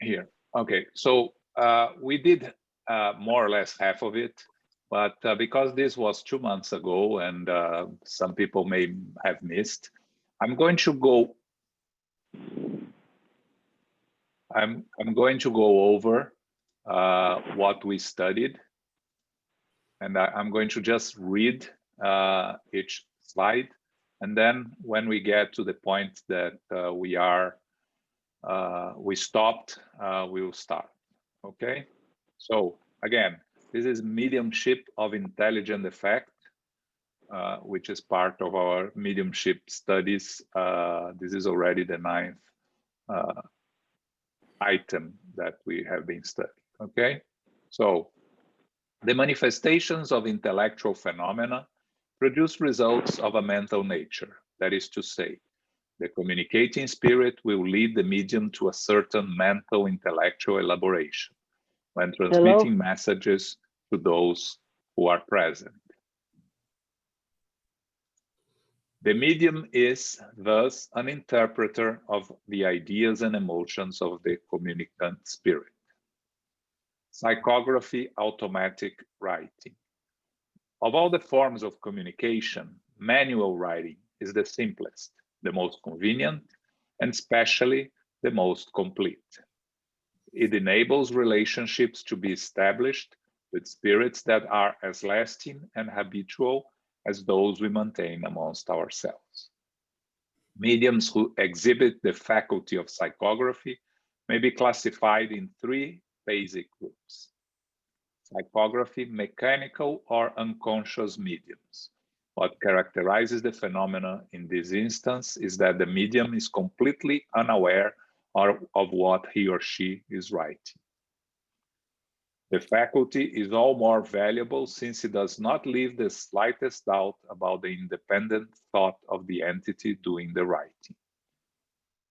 here. Okay, so we did more or less half of it, but because this was 2 months ago and some people may have missed, I'm going to go. I'm going to go over what we studied, and I'm going to just read each slide, and then when we get to the point that we stopped, we will start. Okay, so again, this is mediumship of intelligent effect, which is part of our mediumship studies. This is already the 9th item that we have been studying. Okay, so the manifestations of intellectual phenomena produce results of a mental nature. That is to say, the communicating spirit will lead the medium to a certain mental intellectual elaboration when transmitting messages to those who are present. The medium is thus an interpreter of the ideas and emotions of the communicant spirit. Psychography, automatic writing. Of all the forms of communication, manual writing is the simplest, the most convenient, and especially the most complete. It enables relationships to be established with spirits that are as lasting and habitual as those we maintain amongst ourselves. Mediums who exhibit the faculty of psychography may be classified in 3 basic groups. Psychography, mechanical or unconscious mediums. What characterizes the phenomena in this instance is that the medium is completely unaware of what he or she is writing. The faculty is all more valuable since it does not leave the slightest doubt about the independent thought of the entity doing the writing.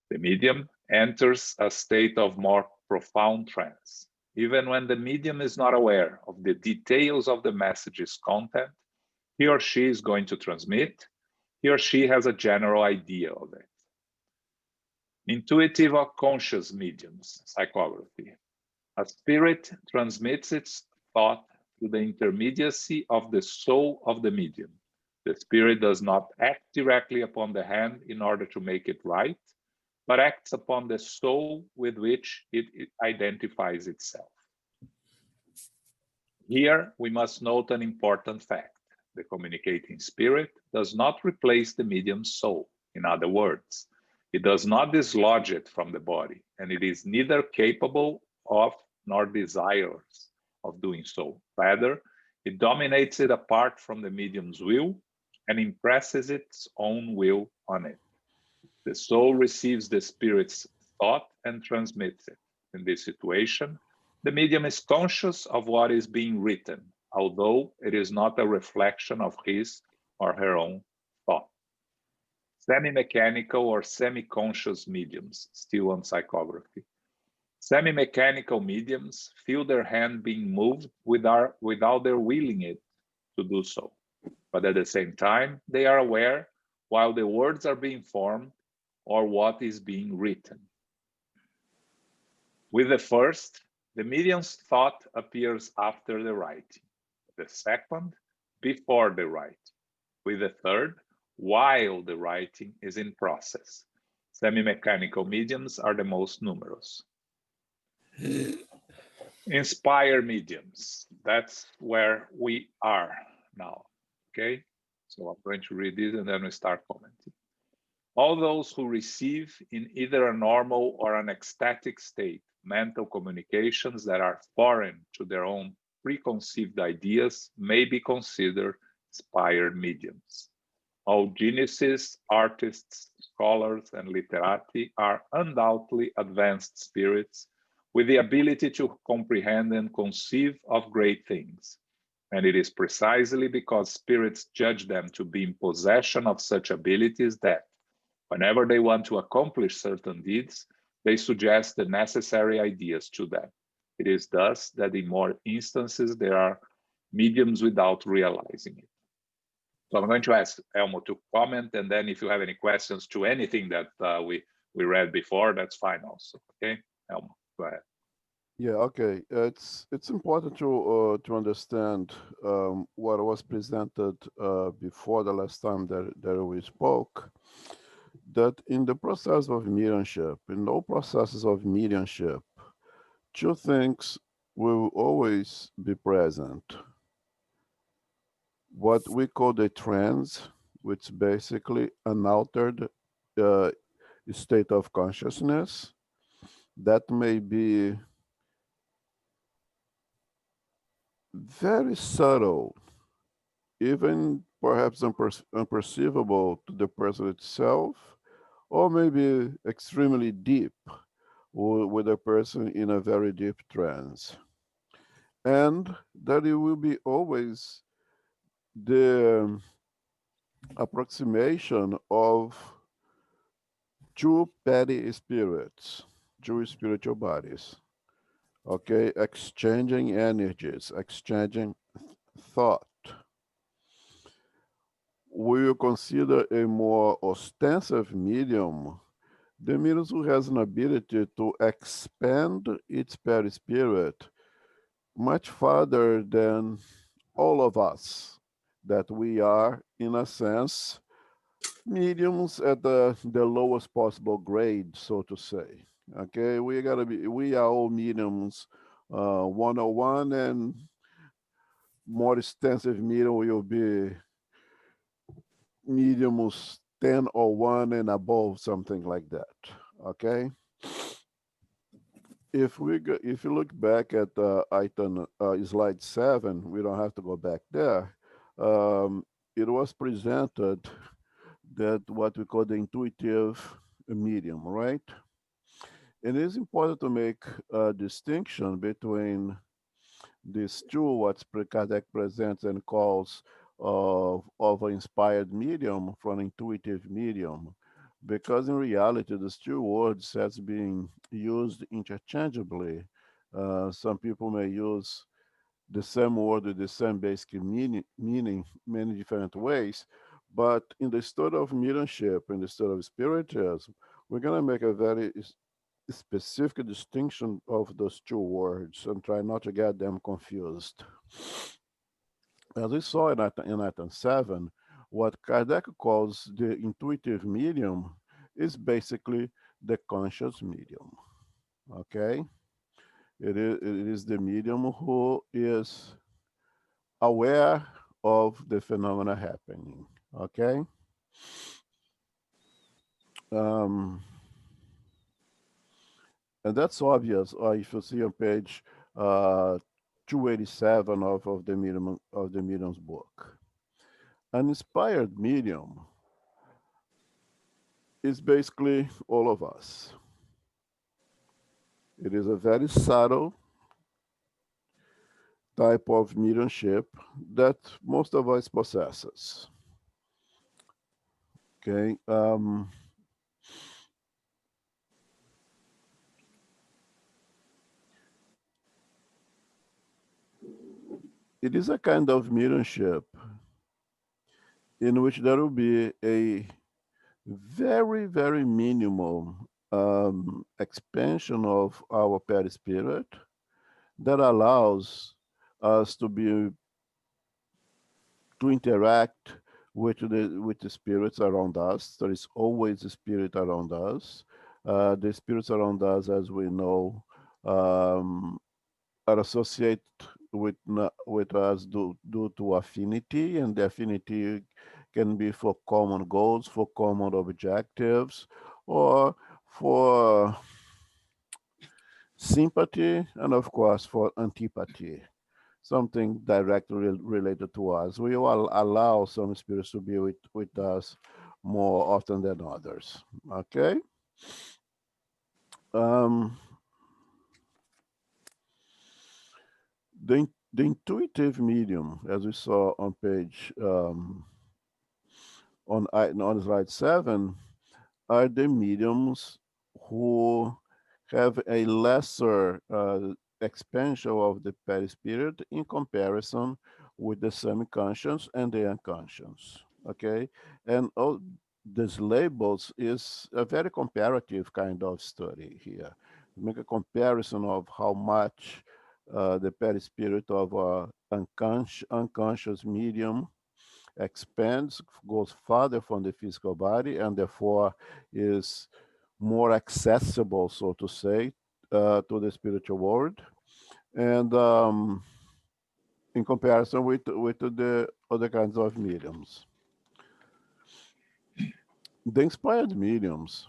The medium enters a state of more profound trance. Even when the medium is not aware of the details of the message's content he or she is going to transmit, he or she has a general idea of it. Intuitive or conscious mediums, psychography. A spirit transmits its thought through the intermediacy of the soul of the medium. The spirit does not act directly upon the hand in order to make it right, but acts upon the soul with which it identifies itself. Here, we must note an important fact. The communicating spirit does not replace the medium's soul. In other words, it does not dislodge it from the body, and it is neither capable of nor desires of doing so. Rather, it dominates it apart from the medium's will and impresses its own will on it. The soul receives the spirit's thought and transmits it. In this situation, the medium is conscious of what is being written, although it is not a reflection of his or her own thought. Semi-mechanical or semi-conscious mediums, still on psychography. Semi-mechanical mediums feel their hand being moved without their willing it to do so. But at the same time, they are aware while the words are being formed or what is being written. With the first, the medium's thought appears after the writing. The second, before the writing. With the third, while the writing is in process. Semi-mechanical mediums are the most numerous. Inspire mediums. That's where we are now. Okay, so I'm going to read this and then we start commenting. All those who receive in either a normal or an ecstatic state mental communications that are foreign to their own preconceived ideas may be considered inspired mediums. All geniuses, artists, scholars, and literati are undoubtedly advanced spirits with the ability to comprehend and conceive of great things. And it is precisely because spirits judge them to be in possession of such abilities that, whenever they want to accomplish certain deeds, they suggest the necessary ideas to them. It is thus that in more instances there are mediums without realizing it. So I'm going to ask Elmo to comment, and then if you have any questions to anything that we read before, that's fine also. Okay, Elmo, go ahead. Yeah, okay. It's important to understand what was presented before the last time that we spoke. That in the process of mediumship, in all processes of mediumship, two things will always be present. What we call the trance, which is basically an altered uh, state of consciousness that may be very subtle, even perhaps unperceivable to the person itself, or maybe extremely deep with a person in a very deep trance. And that it will be always the approximation of two petty spirits, two spiritual bodies, okay, exchanging energies, exchanging thought. We will consider a more ostensive medium the medium who has an ability to expand its perispirit much farther than all of us, that we are, in a sense, mediums at the lowest possible grade, so to say. Okay, we are all mediums 101, and more extensive medium will be mediums 10 or 1 and above, something like that. Okay, if you look back at item slide 7, we don't have to go back there. Um, it was presented that what we call the intuitive medium, right? And it is important to make a distinction between these two, what Kardec presents and calls of an inspired medium from intuitive medium, because in reality, these two words has been used interchangeably. Some people may use the same word with the same basic meaning many different ways. But in the study of mediumship, in the study of spiritism, we're going to make a very specific distinction of those two words and try not to get them confused. As we saw in item 7, what Kardec calls the intuitive medium is basically the conscious medium. Okay? It is the medium who is aware of the phenomena happening. Okay? Um, and that's obvious. If you see on page uh, 287 of the medium's book, an inspired medium is basically all of us. It is a very subtle type of mediumship that most of us possesses. Okay, it is a kind of mediumship in which there will be a very, very minimal expansion of our perispirit that allows us to interact with the spirits around us. There is always a spirit around us. The spirits around us, as we know, um, are associated with us due to affinity, and the affinity can be for common goals, for common objectives, or for sympathy, and of course for antipathy, something directly related to us. We will allow some spirits to be with us more often than others. Okay? Um, the intuitive medium, as we saw on page on slide 7, are the mediums who have a lesser expansion of the perispirit in comparison with the semi-conscious and the unconscious. Okay, and these labels is a very comparative kind of study here. make a comparison of how much the perispirit of unconscious medium expands, goes farther from the physical body, and therefore is more accessible, so to say, to the spiritual world. And in comparison with the other kinds of mediums. The inspired mediums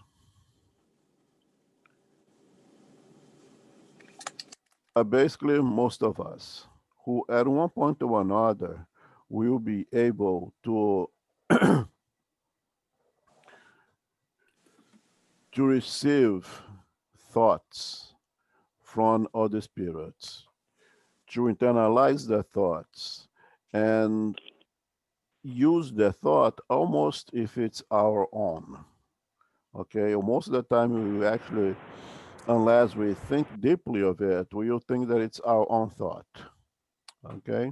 are basically most of us who at one point or another will be able to to receive thoughts from other spirits, to internalize their thoughts and use the thought almost if it's our own. Okay, most of the time we actually, unless we think deeply of it, we'll think that it's our own thought. Okay.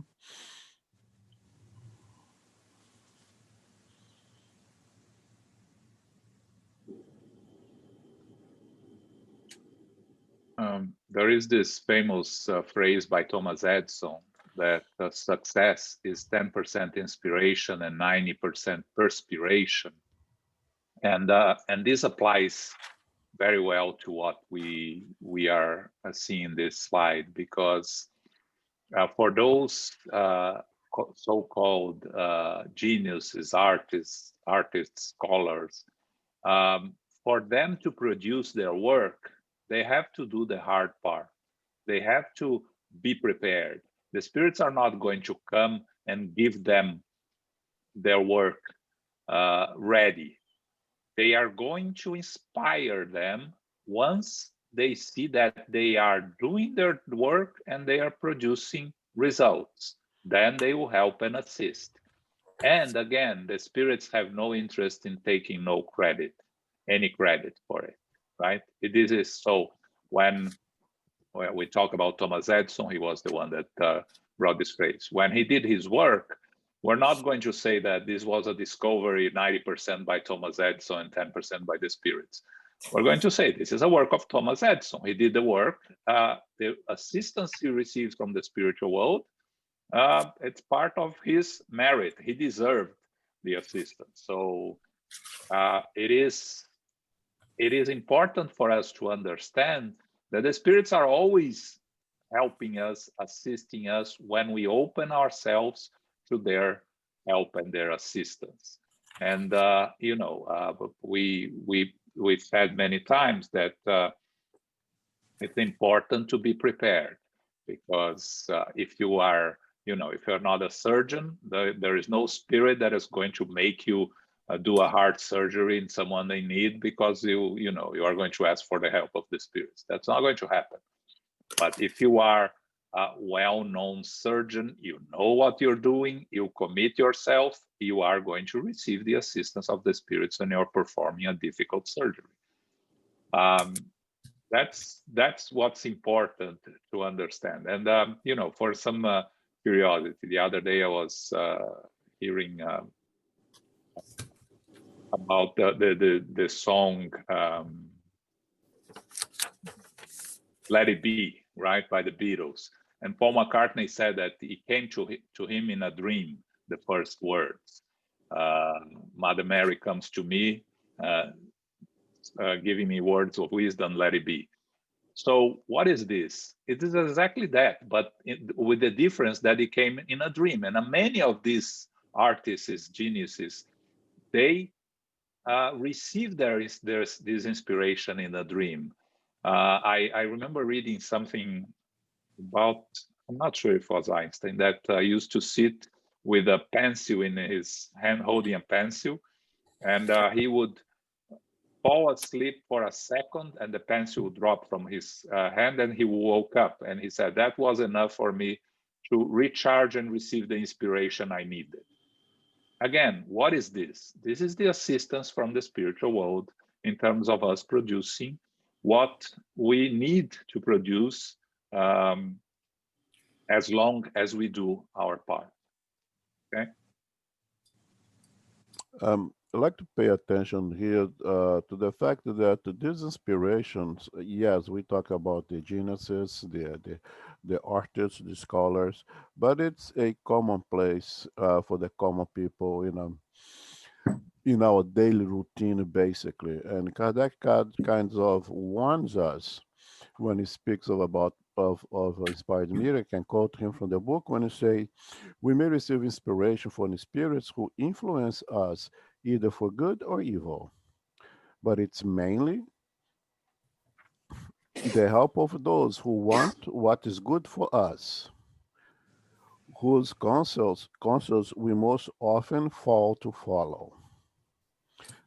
There is this famous phrase by Thomas Edison that success is 10% inspiration and 90% perspiration. And this applies very well to what we are seeing in this slide, because for those so-called geniuses, artists, scholars, for them to produce their work, they have to do the hard part. They have to be prepared. The spirits are not going to come and give them their work ready. They are going to inspire them once they see that they are doing their work and they are producing results. Then they will help and assist. And again, the spirits have no interest in taking any credit for it, right? This is so when we talk about Thomas Edison, he was the one that brought this phrase. When he did his work, we're not going to say that this was a discovery 90% by Thomas Edison and 10% by the spirits. We're going to say this is a work of Thomas Edison. He did the work. The assistance he receives from the spiritual world, it's part of his merit. He deserved the assistance. So it is important for us to understand that the spirits are always helping us, assisting us when we open ourselves to their help and their assistance. And we've said many times that it's important to be prepared, because if you are, if you're not a surgeon, there is no spirit that is going to make you do a heart surgery in someone in need because you are going to ask for the help of the spirits. That's not going to happen. But if you are a well-known surgeon, you know what you're doing, you commit yourself, you are going to receive the assistance of the spirits when you're performing a difficult surgery. That's what's important to understand. And for some curiosity, the other day I was hearing about the song Let It Be, right, by the Beatles. And Paul McCartney said that it came to him in a dream, the first words. Mother Mary comes to me, giving me words of wisdom, let it be. So what is this? It is exactly that, but with the difference that it came in a dream. And many of these artists, geniuses, they receive this inspiration in a dream. I remember reading something about, I'm not sure if it was Einstein, that used to sit with a pencil in his hand, holding a pencil, and he would fall asleep for a second and the pencil would drop from his hand and he woke up. And he said, that was enough for me to recharge and receive the inspiration I needed. Again, what is this? This is the assistance from the spiritual world in terms of us producing what we need to produce as long as we do our part. Okay. I'd like to pay attention here to the fact that these inspirations, yes, we talk about the geniuses, the artists, the scholars, but it's a commonplace for the common people in our daily routine, basically. And Kardec kinds of warns us when he speaks of inspired media. I can quote him from the book when he say, "We may receive inspiration from the spirits who influence us either for good or evil, but it's mainly the help of those who want what is good for us, whose counsels we most often fall to follow.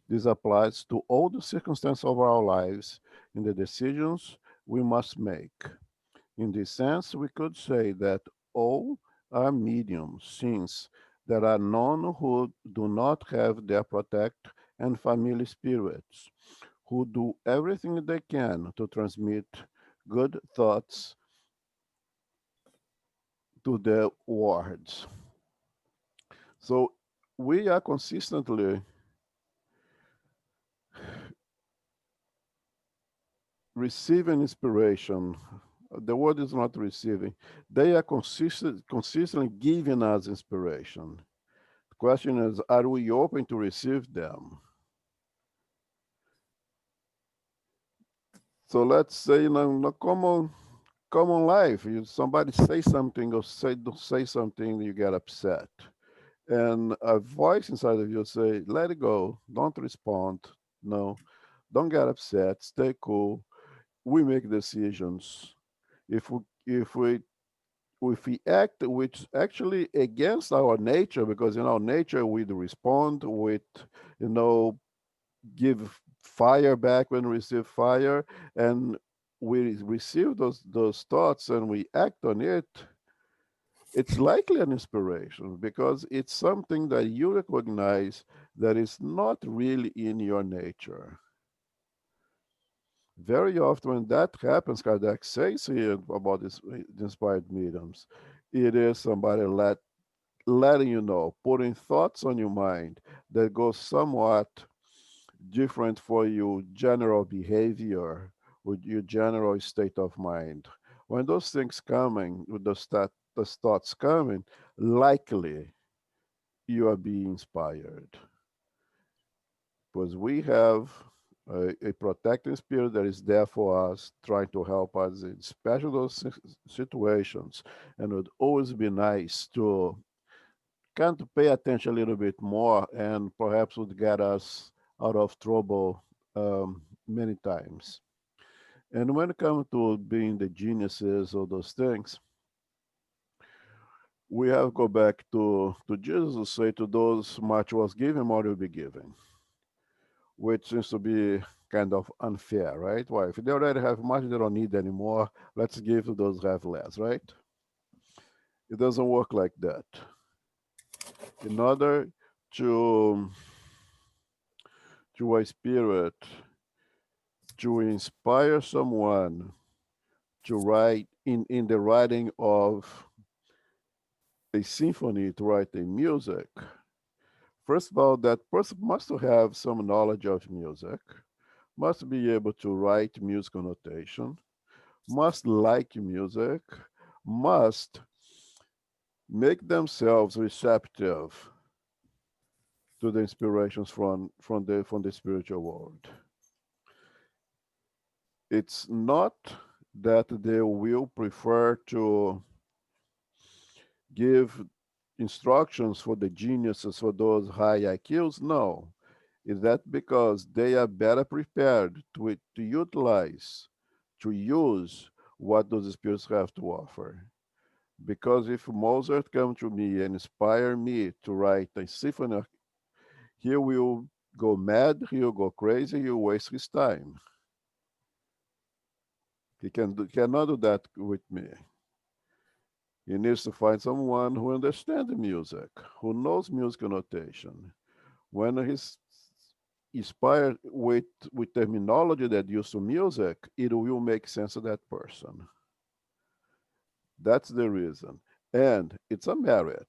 This applies to all the circumstances of our lives in the decisions we must make. In this sense, we could say that all are mediums, since there are none who do not have their protect and family spirits, who do everything they can to transmit good thoughts to their wards." So we are consistently receiving inspiration. The word is not receiving. They are consistently giving us inspiration. The question is, are we open to receive them? So let's say in a common life, somebody say something or don't say something, you get upset. And a voice inside of you say, let it go, don't respond, no, don't get upset, stay cool. We make decisions. If we if we if we act which actually against our nature, because in our nature we respond with, you know, give fire back when we receive fire, and we receive those thoughts and we act on it, it's likely an inspiration because it's something that you recognize that is not really in your nature. Very often when that happens, Kardec says here about this inspired mediums, it is somebody letting you know, putting thoughts on your mind that go somewhat different for your general behavior, with your general state of mind. When those things coming, with those thoughts coming, likely you are being inspired. Because we have a protecting spirit that is there for us, trying to help us in special those situations. And it would always be nice to kind of pay attention a little bit more, and perhaps would get us out of trouble many times. And when it comes to being the geniuses or those things, we have to go back to Jesus who say, to those much was given, more will be given, which seems to be kind of unfair, right? Well, if they already have much, they don't need anymore. Let's give to those who have less, right? It doesn't work like that. In order to a spirit to inspire someone to write in the writing of a symphony, to write a music, first of all, that person must have some knowledge of music, must be able to write musical notation, must like music, must make themselves receptive to the inspirations from the spiritual world. It's not that they will prefer to give instructions for the geniuses, for those high IQs. No, is that because they are better prepared to utilize, to use what those spirits have to offer. Because if Mozart come to me and inspire me to write a symphony, he will go mad, he will go crazy, he will waste his time. Cannot do that with me. He needs to find someone who understands the music, who knows musical notation. When he's inspired with terminology that used to music, it will make sense to that person. That's the reason. And it's a merit.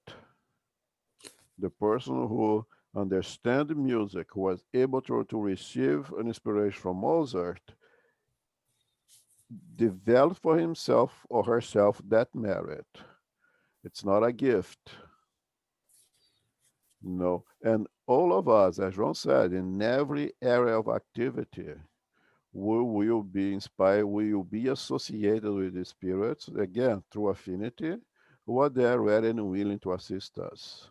The person who understand music, who was able to receive an inspiration from Mozart, develop for himself or herself that merit. It's not a gift. No. And all of us, as João said, in every area of activity, we will be inspired, we will be associated with the spirits, again, through affinity, who are there ready and willing to assist us.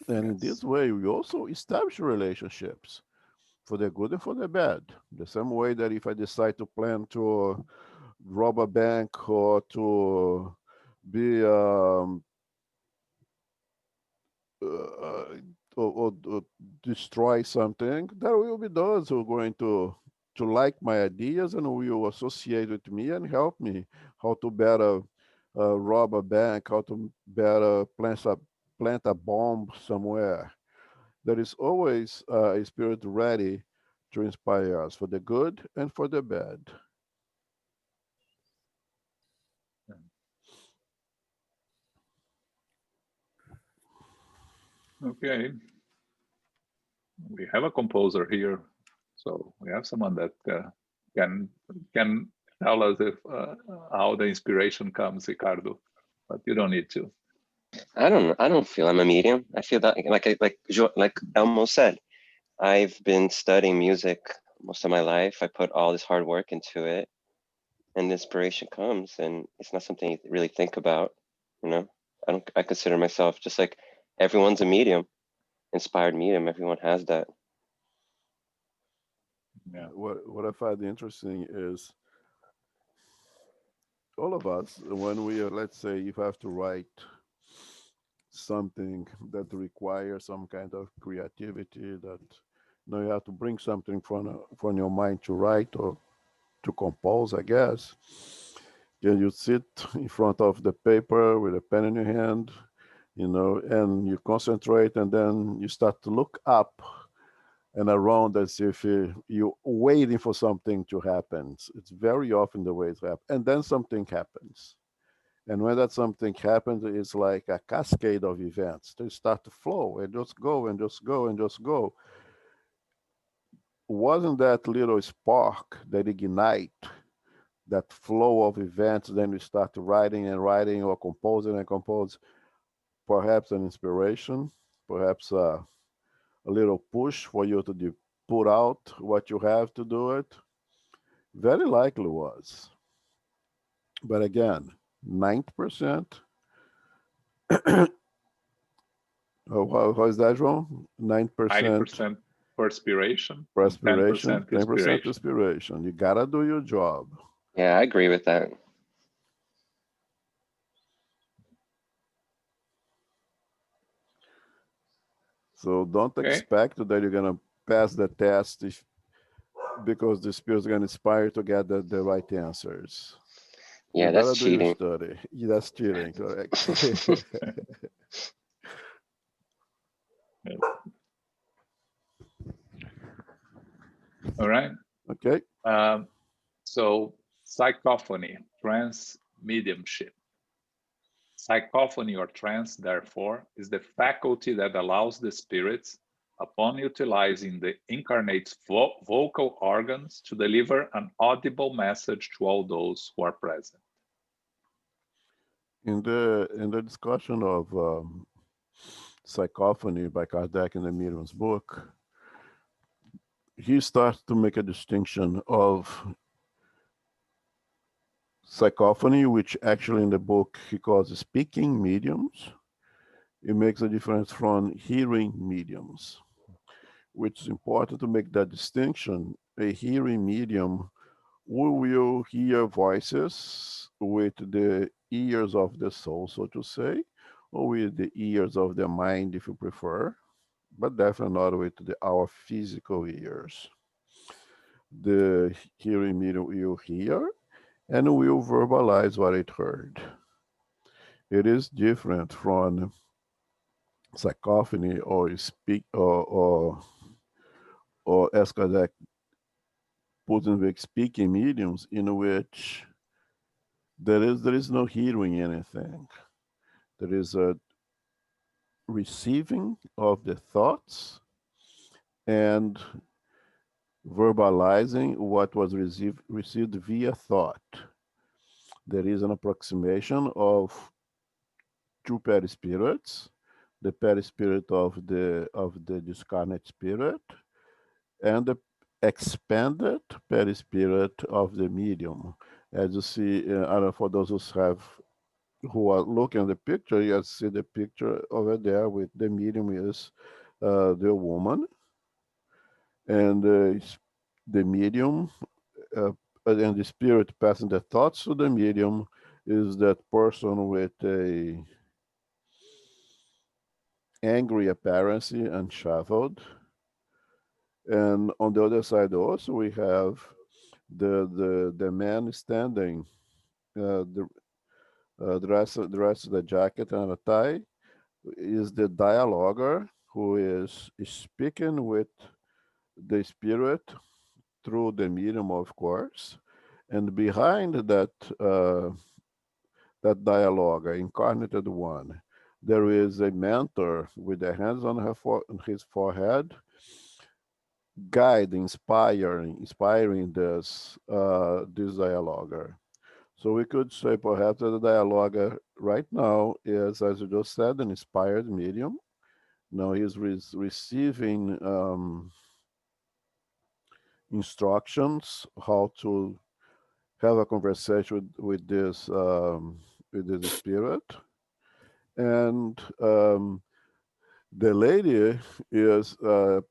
And in this way, we also establish relationships for the good and for the bad. The same way that if I decide to plan to rob a bank or to be uh, or destroy something, there will be those who are going to like my ideas and will associate with me and help me how to better rob a bank, how to better plant a bomb somewhere. There is always a spirit ready to inspire us for the good and for the bad. Okay, we have a composer here, so we have someone that can can tell us if how the inspiration comes, Ricardo. But you don't need to. I don't feel I'm a medium. I feel that like Elmo said, I've been studying music most of my life. I put all this hard work into it, and the inspiration comes, and it's not something you really think about. You know, I consider myself just like everyone's a medium, inspired medium. Everyone has that. Yeah. What I find interesting is all of us, when we are, let's say, you have to write something that requires some kind of creativity, that you have to bring something from your mind to write or to compose, I guess. Then you sit in front of the paper with a pen in your hand, and you concentrate, and then you start to look up and around as if you're waiting for something to happen. It's very often the way it happens. And then something happens. And when that something happens, it's like a cascade of events. They start to flow and just go and just go and just go. Wasn't that little spark that ignite that flow of events? Then we start writing and writing or composing and compose. Perhaps an inspiration, perhaps a little push for you to put out what you have to do it. Very likely was. But again, 90%. How is that wrong? 9% 90% perspiration, and perspiration, 10% 10% inspiration. inspiration. You gotta do your job. Yeah, I agree with that. So don't Okay. expect that you're gonna pass the test because the spirit's gonna inspire to get the right answers. Yeah, You that's gotta do your cheating. study. Yeah, that's cheating, correct? Yeah. All right. Okay. So psychophony, trance, mediumship. Psychophony or trance, therefore, is the faculty that allows the spirits, upon utilizing the incarnate's vocal organs, to deliver an audible message to all those who are present. In the discussion of psychophony by Kardec in the Medium's book, he starts to make a distinction of psychophony, which actually in the book he calls speaking mediums. It makes a difference from hearing mediums, which is important to make that distinction. A hearing medium, we will hear voices with the ears of the soul, so to say, or with the ears of the mind, if you prefer, but definitely not with our physical ears. The hearing medium will hear and will verbalize what it heard. It is different from psychophony or speak or as Kardec put in the speaking mediums, in which there is no hearing anything. There is a receiving of the thoughts and verbalizing what was received via thought. There is an approximation of two perispirits, the perispirit of the discarnate spirit and the expanded perispirit of the medium. As you see, I don't know, for those who are looking at the picture, you see the picture over there with the medium is the woman, and the medium uh, and the spirit passing the thoughts to the medium is that person with a angry appearance and shoveled. And on the other side also we have the man standing, the the rest of the jacket and a tie is the dialoguer who is speaking with the spirit through the medium, of course. And behind that dialogue, incarnated one, there is a mentor with the hands on on his forehead, inspiring this dialoguer. So we could say perhaps that the dialoguer right now is, as you just said, an inspired medium. Now he's receiving instructions how to have a conversation with this spirit, and the lady is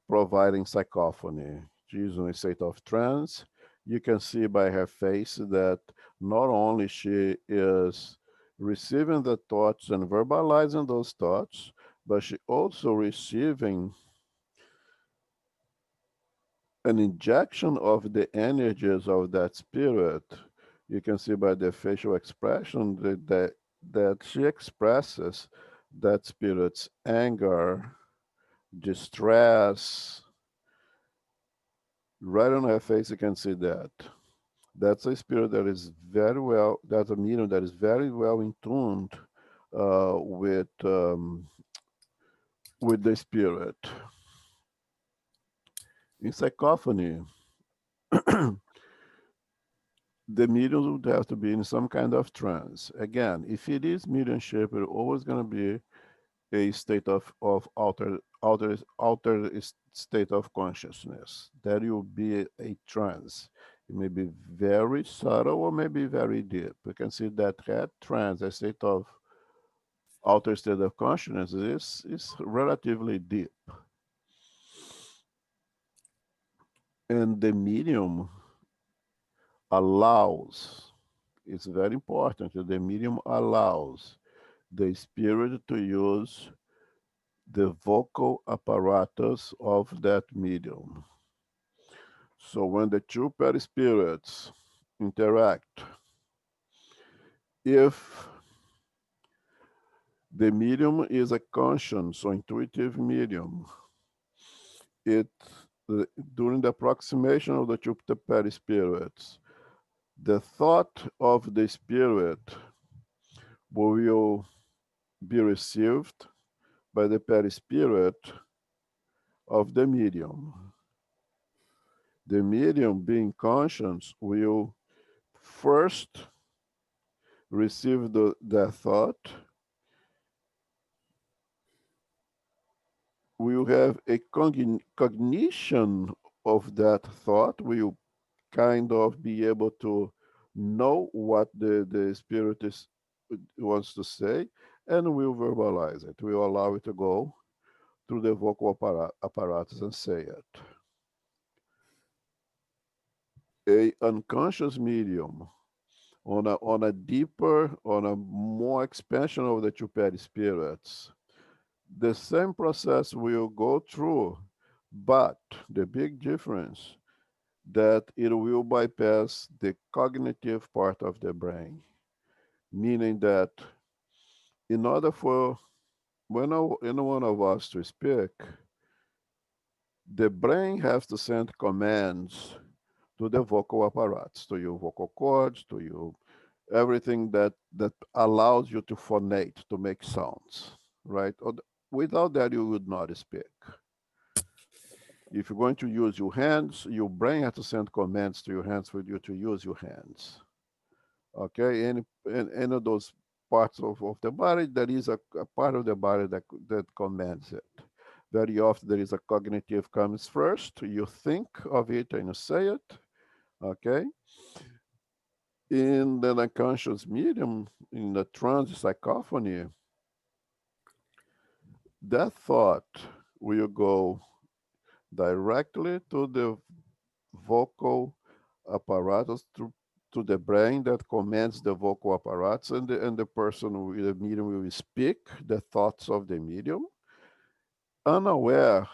providing psychophony. She's in a state of trance. You can see by her face that not only she is receiving the thoughts and verbalizing those thoughts, but she also receiving an injection of the energies of that spirit. You can see by the facial expression that she expresses that spirit's anger, distress. Right on her face, you can see that. That's a spirit that is very well, that's a medium that is very well in tuned uh, with, um, with the spirit. In psychophony, the medium would have to be in some kind of trance. Again, if it is mediumship, it's always going to be a state of altered state of consciousness. That will be a trance. It may be very subtle or maybe very deep. We can see that trance, a state of altered state of consciousness, is relatively deep. And the medium allows, it's very important that the medium allows the spirit to use the vocal apparatus of that medium. So when the two perispirits interact, if the medium is a conscious or intuitive medium, it during the approximation of the two perispirits, the thought of the spirit will be received by the perispirit of the medium. The medium, being conscious, will first receive the thought, will have a cognition of that thought, will kind of be able to know what the spirit wants to say, and will verbalize it, will allow it to go through the vocal apparatus and say it. A unconscious medium on a deeper, on a more expansion of the two perispirits, the same process will go through, but the big difference that it will bypass the cognitive part of the brain, meaning that in order for any one of us to speak, the brain has to send commands to the vocal apparatus, to your vocal cords, to your everything that allows you to phonate, to make sounds, right? Without that, you would not speak. If you're going to use your hands, your brain has to send commands to your hands for you to use your hands. Okay, any of those parts of the body, there is a part of the body that commands it. Very often there is a cognitive comes first. You think of it and you say it. Okay. In the unconscious medium, in the trance psychophony, that thought will go directly to the vocal apparatus, to the brain that commands the vocal apparatus, and the person, the medium, will speak the thoughts of the medium, unaware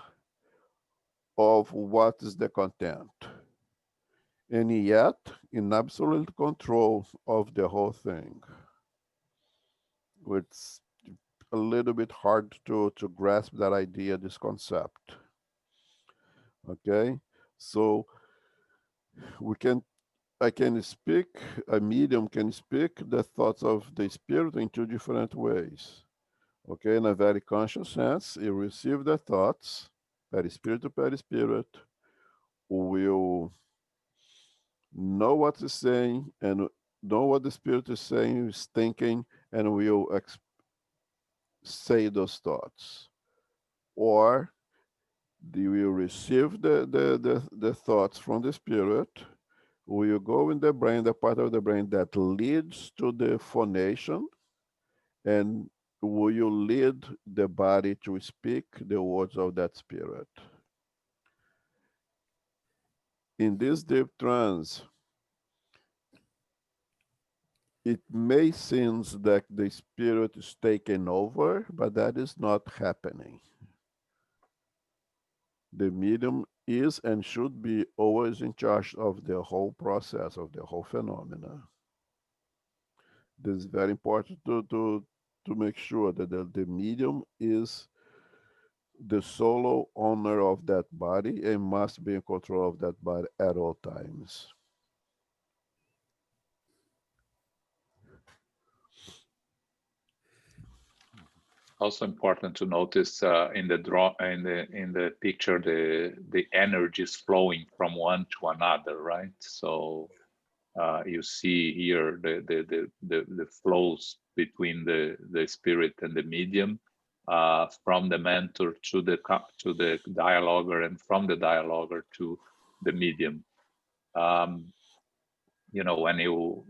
of what is the content, and yet in absolute control of the whole thing. It's a little bit hard to grasp that idea, this concept. Okay, so I can speak, a medium can speak the thoughts of the spirit in two different ways. Okay, in a very conscious sense, you receive the thoughts, perispirit to perispirit, will know what it's saying and know what the spirit is saying, is thinking, and will say those thoughts. Or they will receive the thoughts from the spirit, will go in the brain, the part of the brain that leads to the phonation, and will lead the body to speak the words of that spirit. In this deep trance, it may seem that the spirit is taken over, but that is not happening. The medium is and should be always in charge of the whole process, of the whole phenomena. This is very important to make sure that the medium is the solo owner of that body and must be in control of that body at all times. Also important to notice in the picture the energy is flowing from one to another, right? So you see here the flows between the spirit and the medium, from the mentor to the dialoguer, and from the dialoguer to the medium. You know, when you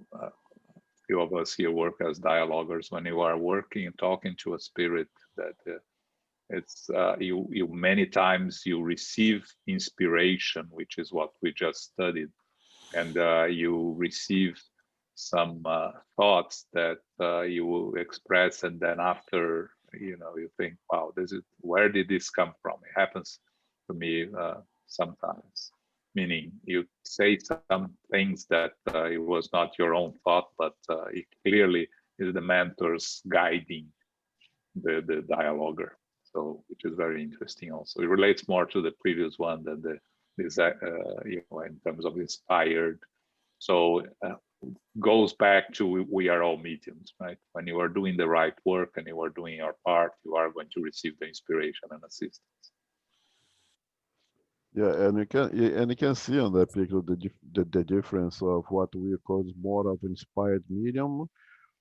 few of us here work as dialoguers, when you are working and talking to a spirit, that it's you many times you receive inspiration, which is what we just studied, and you receive some thoughts that you will express, and then after, you know, you think, wow, where did this come from? It happens to me sometimes, meaning you say some things that it was not your own thought, but it clearly is the mentors guiding the dialoguer. So, which is very interesting. Also, it relates more to the previous one than you know, in terms of inspired. So goes back to we are all mediums, right? When you are doing the right work and you are doing your part, you are going to receive the inspiration and assistance. Yeah, and you can see on that picture the difference of what we call more of inspired medium,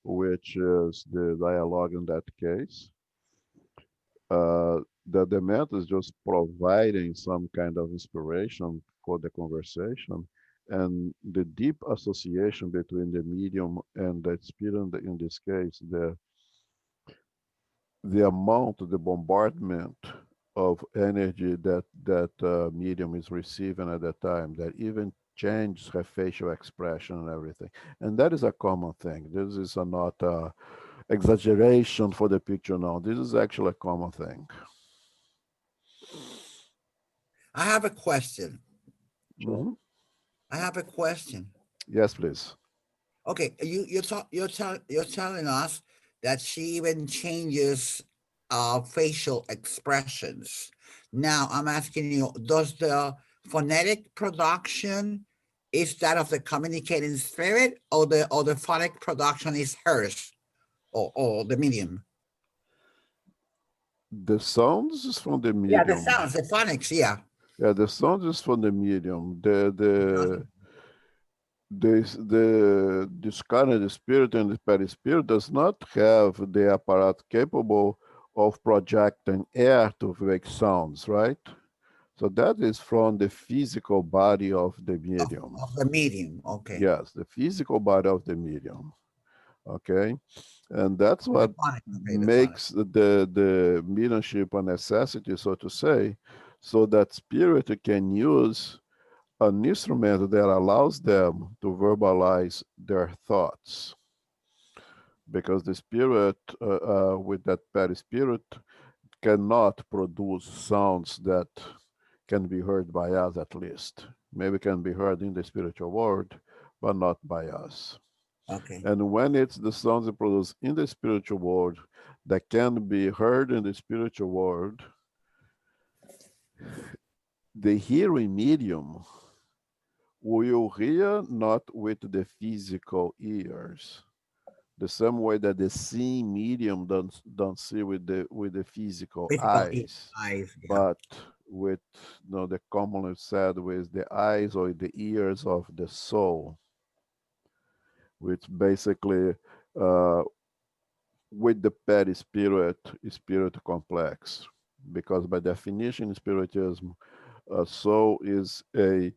which is the dialogue in that case. The method is just providing some kind of inspiration for the conversation, and the deep association between the medium and the spirit, in this case, the amount, the bombardment of energy that medium is receiving at that time, that even changes her facial expression and everything. And that is a common thing. This is not exaggeration for the picture now. This is actually a common thing. I have a question. Mm-hmm. I have a question. Yes, please. Okay, you're telling us that she even changes facial expressions. Now I'm asking you, does the phonetic production is that of the communicating spirit, or the phonic production is hers, or the medium? The sounds is from the Yeah, the medium. sounds, the phonics, yeah. Yeah, the sounds is from the medium. This kind of spirit and the perispirit does not have the apparatus capable of projecting air to make sounds, right? So that is from the physical body of the medium. Of the medium, okay. Yes, the physical body of the medium. Okay, and that's what makes the mediumship a necessity, so to say, so that spirit can use an instrument that allows them to verbalize their thoughts. Because the spirit, with that perispirit, cannot produce sounds that can be heard by us, at least. Maybe can be heard in the spiritual world, but not by us. Okay. And when it's the sounds it produces in the spiritual world that can be heard in the spiritual world, the hearing medium will hear not with the physical ears, the same way that the seeing medium don't see with the physical eyes, yeah. but with the commonly said with the eyes or the ears of the soul, which basically with the perispirit spirit complex, because by definition spiritism, soul is a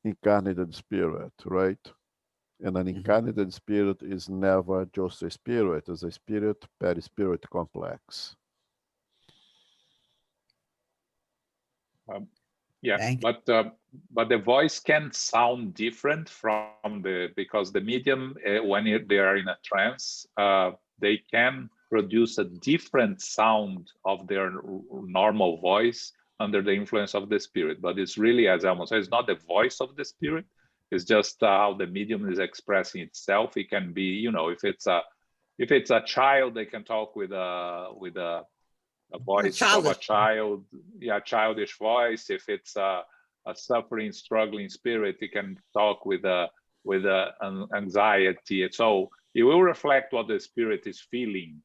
incarnated spirit, right? And an incarnated spirit is never just a spirit, it's a spirit perispirit complex. Yeah, but the voice can sound different from because the medium, when they are in a trance, they can produce a different sound of their normal voice under the influence of the spirit. But it's really, as Elmo said, it's not the voice of the spirit. It's just how the medium is expressing itself. It can be, if it's a child, they can talk with a voice of a child, childish voice. If it's a suffering, struggling spirit, it can talk with an anxiety. So it will reflect what the spirit is feeling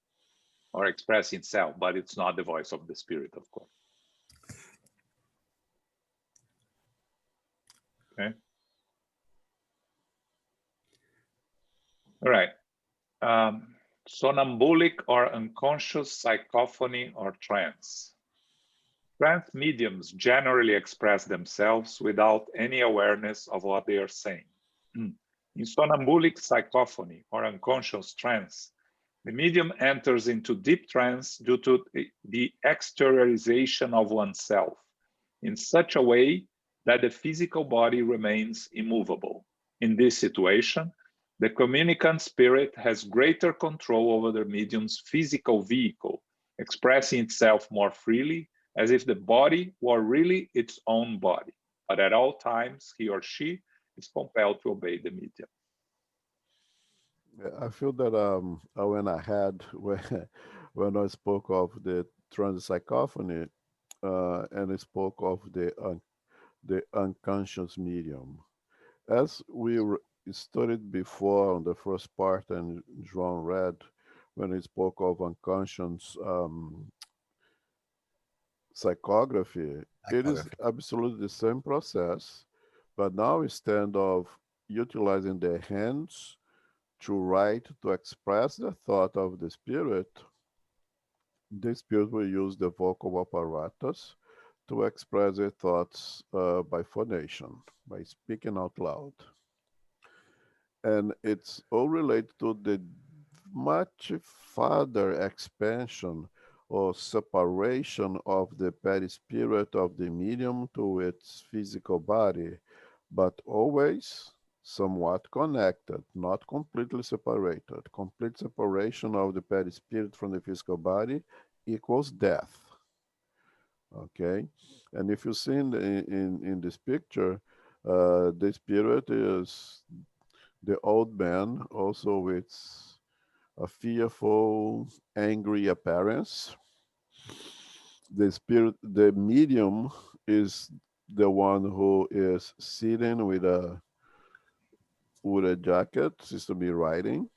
or expressing itself, but it's not the voice of the spirit, of course. Okay. All right. Sonambulic or unconscious psychophony or trance. Trance mediums generally express themselves without any awareness of what they are saying. In sonambulic psychophony or unconscious trance, the medium enters into deep trance due to the exteriorization of oneself in such a way that the physical body remains immovable. In this situation, the communicant spirit has greater control over the medium's physical vehicle, expressing itself more freely, as if the body were really its own body. But at all times, he or she is compelled to obey the medium. I feel that I went ahead when I spoke of the trance psychophony, and I spoke of the unconscious medium. As we studied before on the first part, and João read when he spoke of unconscious psychography, it is absolutely the same process, but now instead of utilizing the hands to write, to express the thought of the spirit will use the vocal apparatus to express their thoughts by phonation, by speaking out loud. And it's all related to the much further expansion or separation of the perispirit of the medium to its physical body, but always somewhat connected, not completely separated. Complete separation of the perispirit from the physical body equals death. Okay, and if you see in this picture, the spirit is the old man, also with a fearful, angry appearance. The spirit, the medium, is the one who is sitting with a with a jacket, seems to be writing.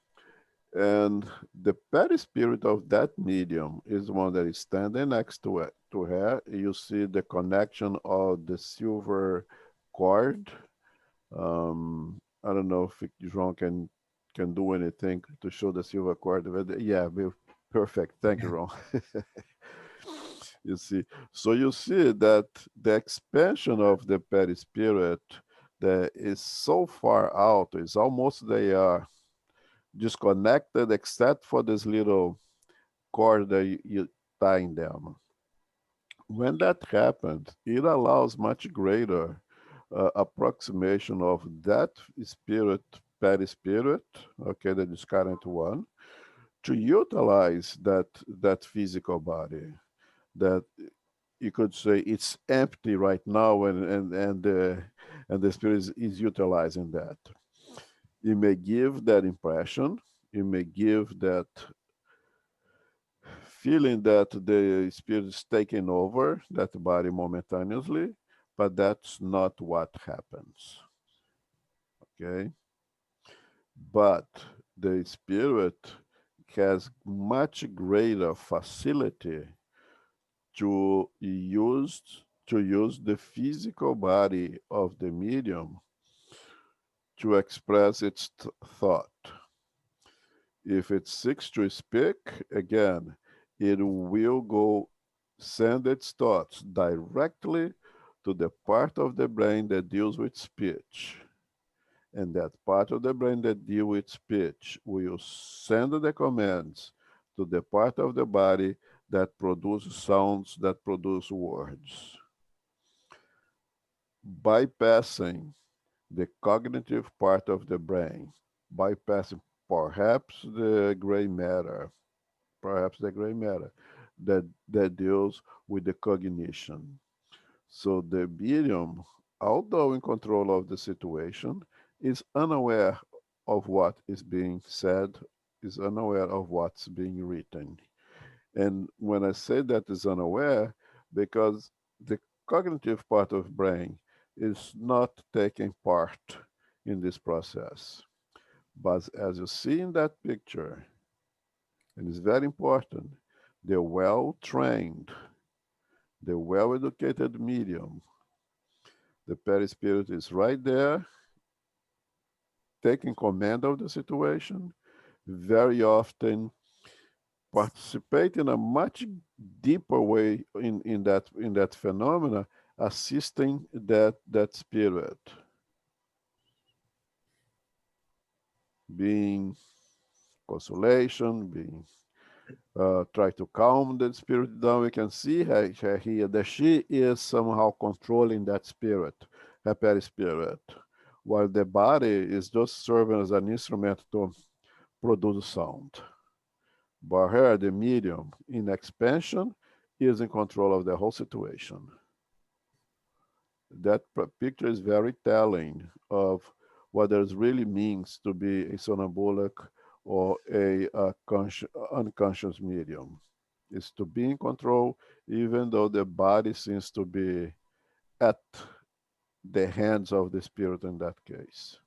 And the perispirit of that medium is the one that is standing next to it, to her. You see the connection of the silver cord. I don't know if João can do anything to show the silver cord. Yeah, perfect. Thank you, João. You see, so you see that the expansion of the perispirit that is so far out, it's almost they are disconnected except for this little cord that you tying them. When that happens, it allows much greater approximation of that spirit, perispirit, okay, that is current one, to utilize that physical body that you could say it's empty right now, and the spirit is utilizing that. You may give that impression, you may give that feeling that the spirit is taking over that body momentaneously, but that's not what happens. Okay? But the spirit has much greater facility to use the physical body of the medium to express its thought. If it seeks to speak, again, it will go send its thoughts directly to the part of the brain that deals with speech. And that part of the brain that deals with speech will send the commands to the part of the body that produces sounds, that produce words. Bypassing the cognitive part of the brain, bypassing perhaps the gray matter, that deals with the cognition. So the medium, although in control of the situation, is unaware of what is being said, is unaware of what's being written. And when I say that is unaware, because the cognitive part of brain is not taking part in this process. But as you see in that picture, and it's very important, the well-trained, the well-educated medium, the perispirit is right there, taking command of the situation, very often participate in a much deeper way in that phenomena, assisting that spirit, being consolation, being try to calm the spirit down. We can see her here that she is somehow controlling that spirit, her perispirit, while the body is just serving as an instrument to produce sound. But her, the medium, in expansion, is in control of the whole situation. That picture is very telling of what it really means to be a sonambolic or a unconscious medium. Is to be in control, even though the body seems to be at the hands of the spirit in that case.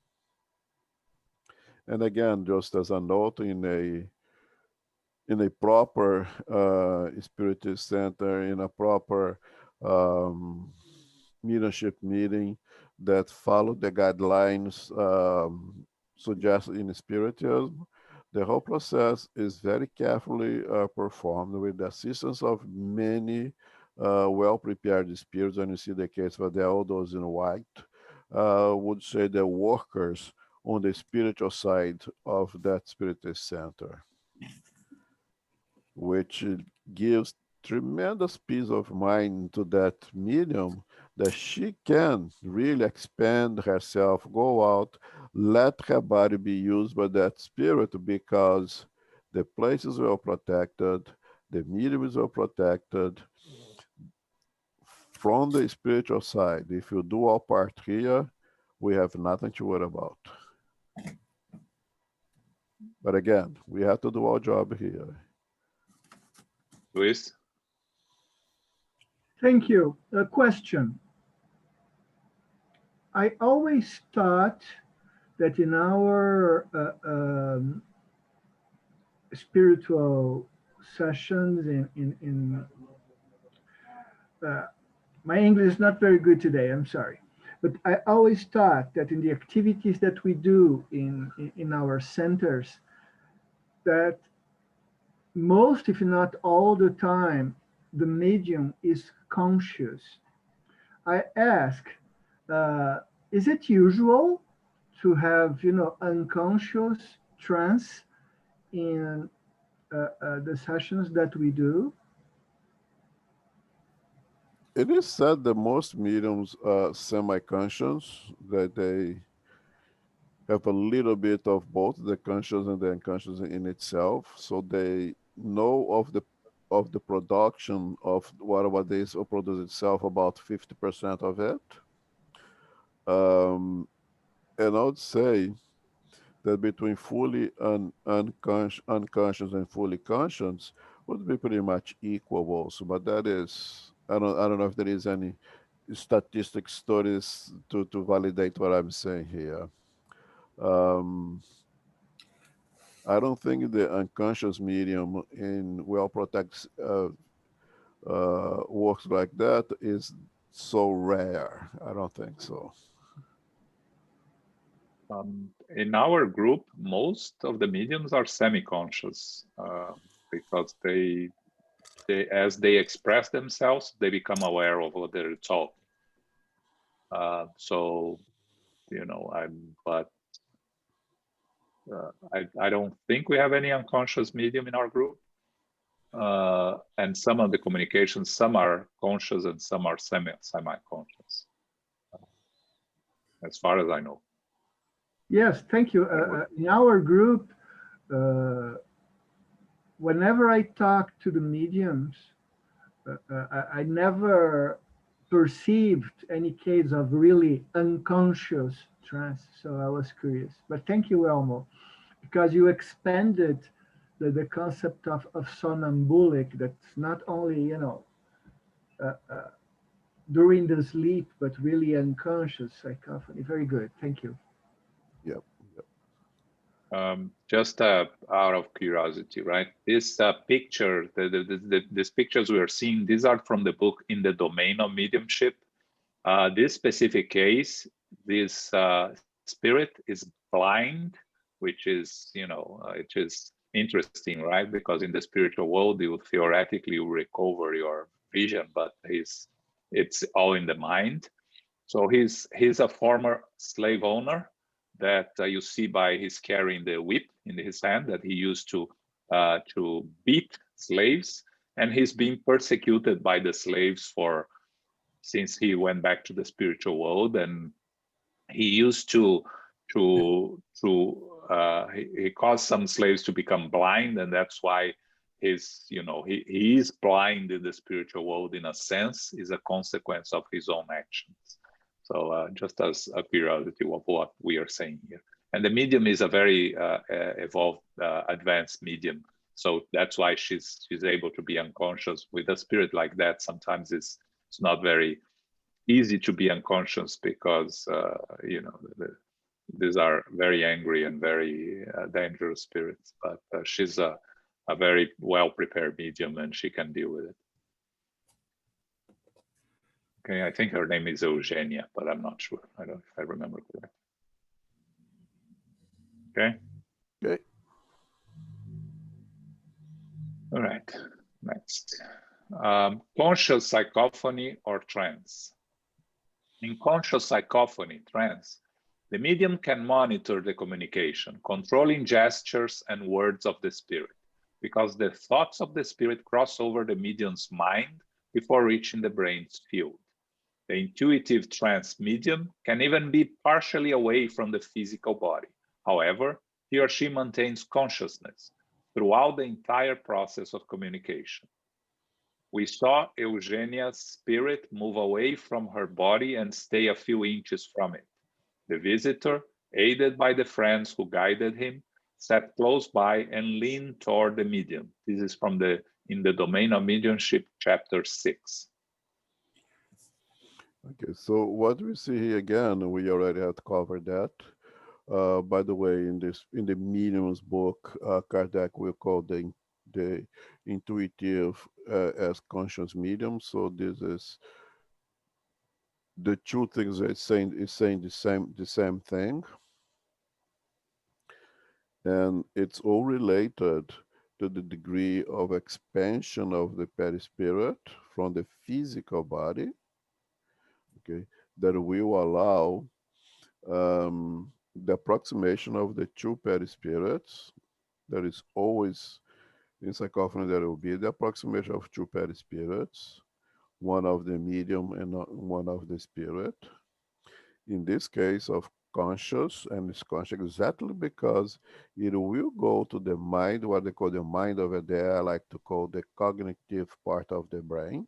And again, just as a note, in a proper spiritist center, in a proper mediumship meeting that followed the guidelines suggested in spiritism, the whole process is very carefully performed with the assistance of many well-prepared spirits. And you see the case where all those in white would say the workers on the spiritual side of that spiritist center, which gives tremendous peace of mind to that medium that she can really expand herself, go out, let her body be used by that spirit, because the place is well protected, the medium is well protected from the spiritual side. If you do our part here, we have nothing to worry about. But again, we have to do our job here. Luis? Thank you. A question. I always thought that in our spiritual sessions my English is not very good today, I'm sorry. But I always thought that in the activities that we do in our centers, that most, if not all the time, the medium is conscious. I ask, is it usual to have, unconscious trance in the sessions that we do? It is said that most mediums are semi-conscious, that they have a little bit of both the conscious and the unconscious in itself. So they know of the production of whatever this or produce itself, about 50% of it. And I would say that between fully unconscious and fully conscious would be pretty much equal also. But that is, I don't know if there is any statistic studies to validate what I'm saying here. I don't think the unconscious medium in well-protected works like that is so rare. I don't think so. In our group, most of the mediums are semi-conscious because they, as they express themselves, they become aware of what they're talking. So, I don't think we have any unconscious medium in our group. And some of the communications, some are conscious and some are semi-conscious, as far as I know. Yes, thank you. In our group, whenever I talk to the mediums, I never perceived any case of really unconscious trance. So I was curious. But thank you, Elmo, because you expanded the concept of somnambulic, that's not only, during the sleep, but really unconscious psychophony. Very good. Thank you. Yep. Just out of curiosity, right? This picture, these pictures we are seeing, these are from the book In the Domain of Mediumship. This specific case, this spirit is blind, which is, it is interesting, right? Because in the spiritual world, you theoretically recover your vision, but it's all in the mind. So he's a former slave owner that you see by his carrying the whip in his hand that he used to beat slaves, and he's being persecuted by the slaves since he went back to the spiritual world, and he used to he caused some slaves to become blind, and that's why he is blind in the spiritual world in a sense, is a consequence of his own actions. So just as a curiosity of what we are saying here. And the medium is a very evolved, advanced medium. So that's why she's able to be unconscious. With a spirit like that, sometimes it's not very easy to be unconscious because, these are very angry and very dangerous spirits. But she's a very well-prepared medium and she can deal with it. Okay, I think her name is Eugenia, but I'm not sure. I don't know if I remember correctly. Okay. Okay. All right. Next. Conscious psychophony or trance. In conscious psychophony, trance, the medium can monitor the communication, controlling gestures and words of the spirit, because the thoughts of the spirit cross over the medium's mind before reaching the brain's field. The intuitive trance medium can even be partially away from the physical body. However, he or she maintains consciousness throughout the entire process of communication. We saw Eugenia's spirit move away from her body and stay a few inches from it. The visitor, aided by the friends who guided him, sat close by and leaned toward the medium. This is from In the Domain of Mediumship, chapter 6. Okay, so what we see here again, we already have covered that. By the way, in the Medium's book, Kardec will call the intuitive as conscious medium. So this is the two things it's saying the same thing, and it's all related to the degree of expansion of the perispirit from the physical body, okay, that will allow the approximation of the two perispirits. There is always in psychophony, there will be the approximation of two perispirits, one of the medium and one of the spirit. In this case of conscious, and it's conscious exactly because it will go to the mind, what they call the mind over there, I like to call the cognitive part of the brain.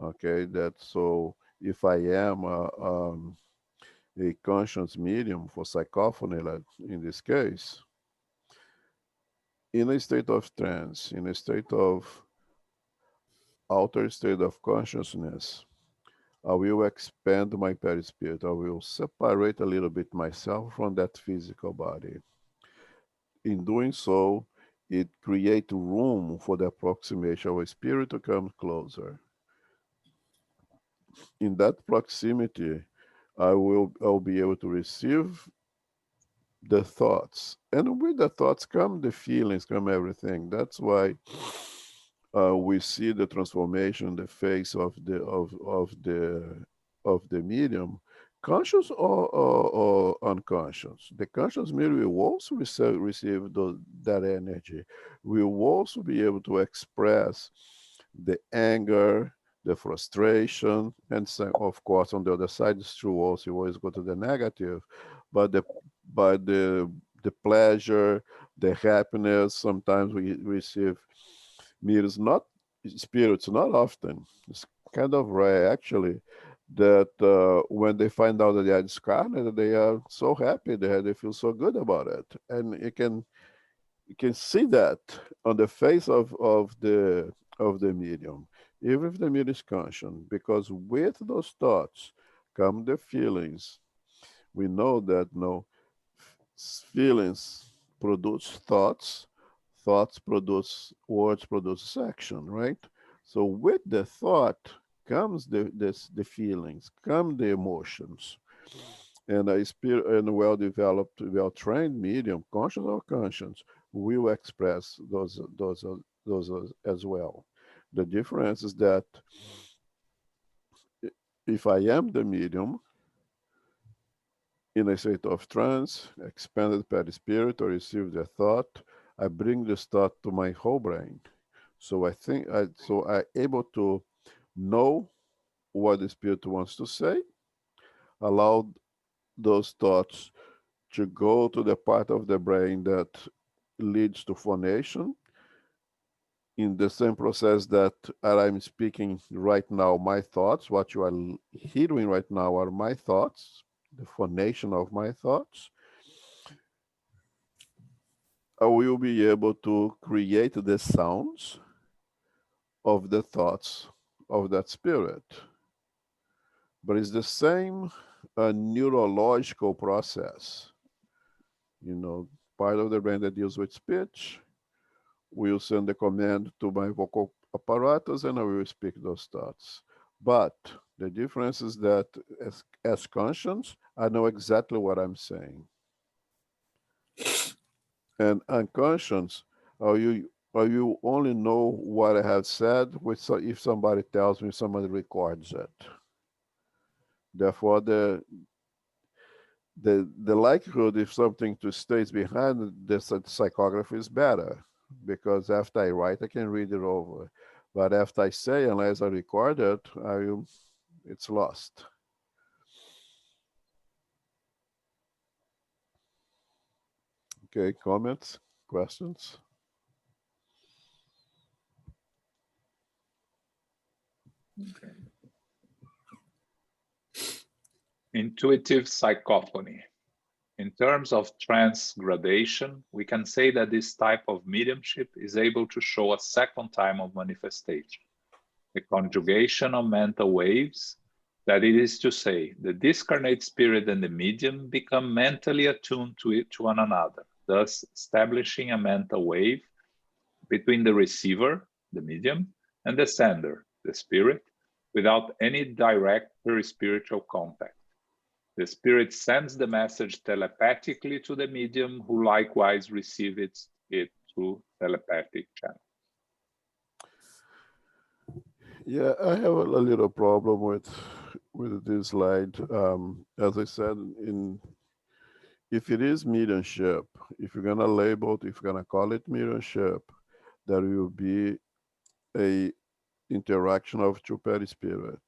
Okay, that's so if I am a conscious medium for psychophony, like in this case, in a state of trance, in a state of altered state of consciousness, I will expand my perispirit. I will separate a little bit myself from that physical body. In doing so, it creates room for the approximation of a spirit to come closer. In that proximity, I'll be able to receive the thoughts, and with the thoughts come the feelings, come everything. That's why we see the transformation in the face of the medium, conscious or unconscious. The conscious medium will also receive that energy. We will also be able to express the anger, the frustration, and so, of course, on the other side, it's true also, you always go to the negative, but the pleasure, the happiness, sometimes we receive mirrors, not spirits, not often. It's kind of rare, actually, that when they find out that they are discarnate, they are so happy, they feel so good about it. And you can see that on the face of the medium, even if the medium is conscious, because with those thoughts come the feelings. We know that feelings produce thoughts, thoughts produce words, produce action, right? So with the thought comes the feelings, come the emotions, and a spirit and a well-developed, well-trained medium, conscious or conscious, will express those as well. The difference is that if I am the medium, in a state of trance, expanded perispirit, or receive the thought, I bring this thought to my whole brain. So I'm able to know what the spirit wants to say, allow those thoughts to go to the part of the brain that leads to phonation. In the same process that I'm speaking right now, my thoughts, what you are hearing right now are my thoughts, the phonation of my thoughts. I will be able to create the sounds of the thoughts of that spirit. But it's the same neurological process. Part of the brain that deals with speech will send the command to my vocal apparatus and I will speak those thoughts. But the difference is that as conscious, I know exactly what I'm saying. And unconscious, you only know what I have said if somebody tells me, somebody records it. Therefore, the likelihood if something stays behind the psychography is better, because after I write, I can read it over. But after I say, unless I record it, it's lost. Okay, comments, questions? Okay. Intuitive psychophony. In terms of trance gradation, we can say that this type of mediumship is able to show a second time of manifestation, the conjugation of mental waves That it is to say, the discarnate spirit and the medium become mentally attuned to one another, thus establishing a mental wave between the receiver, the medium, and the sender, the spirit, without any direct perispiritual contact. The spirit sends the message telepathically to the medium, who likewise receives it through telepathic channel. Yeah, I have a little problem with this slide. As I said, if it is mediumship, if you're gonna label it, if you're gonna call it mediumship, there will be a interaction of two perispirit,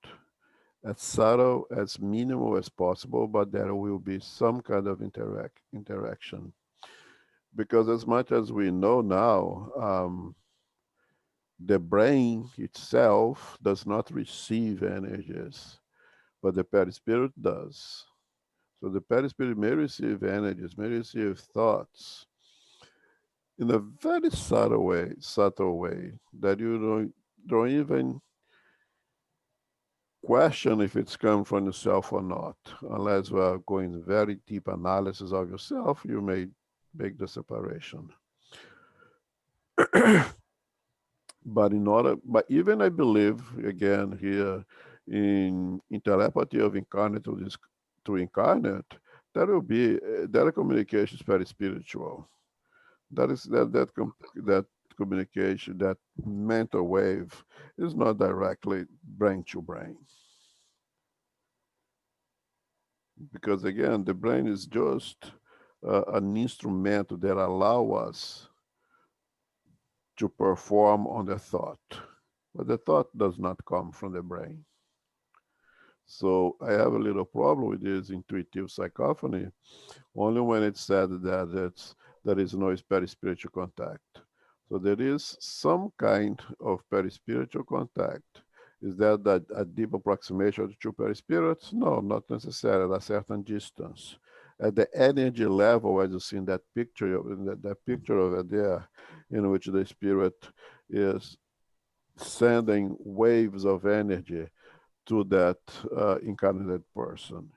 as subtle, as minimal as possible, but there will be some kind of interaction. Because as much as we know now, the brain itself does not receive energies, but the perispirit does. So the perispirit may receive energies, may receive thoughts in a very subtle way that you don't even question if it's come from yourself or not. Unless we are going very deep analysis of yourself, you may make the separation. But even I believe, again, here in telepathy of incarnate to incarnate, there will be that communication is very spiritual. That communication, that mental wave, is not directly brain to brain. Because again, the brain is just an instrument that allow us to perform on the thought, but the thought does not come from the brain. So I have a little problem with this intuitive psychophony only when it's said that there is no perispiritual contact. So there is some kind of perispiritual contact. Is that a deep approximation of the two perispirits? No, not necessarily, at a certain distance. At the energy level, as you see in that picture, that picture over there, in which the spirit is sending waves of energy to that incarnated person.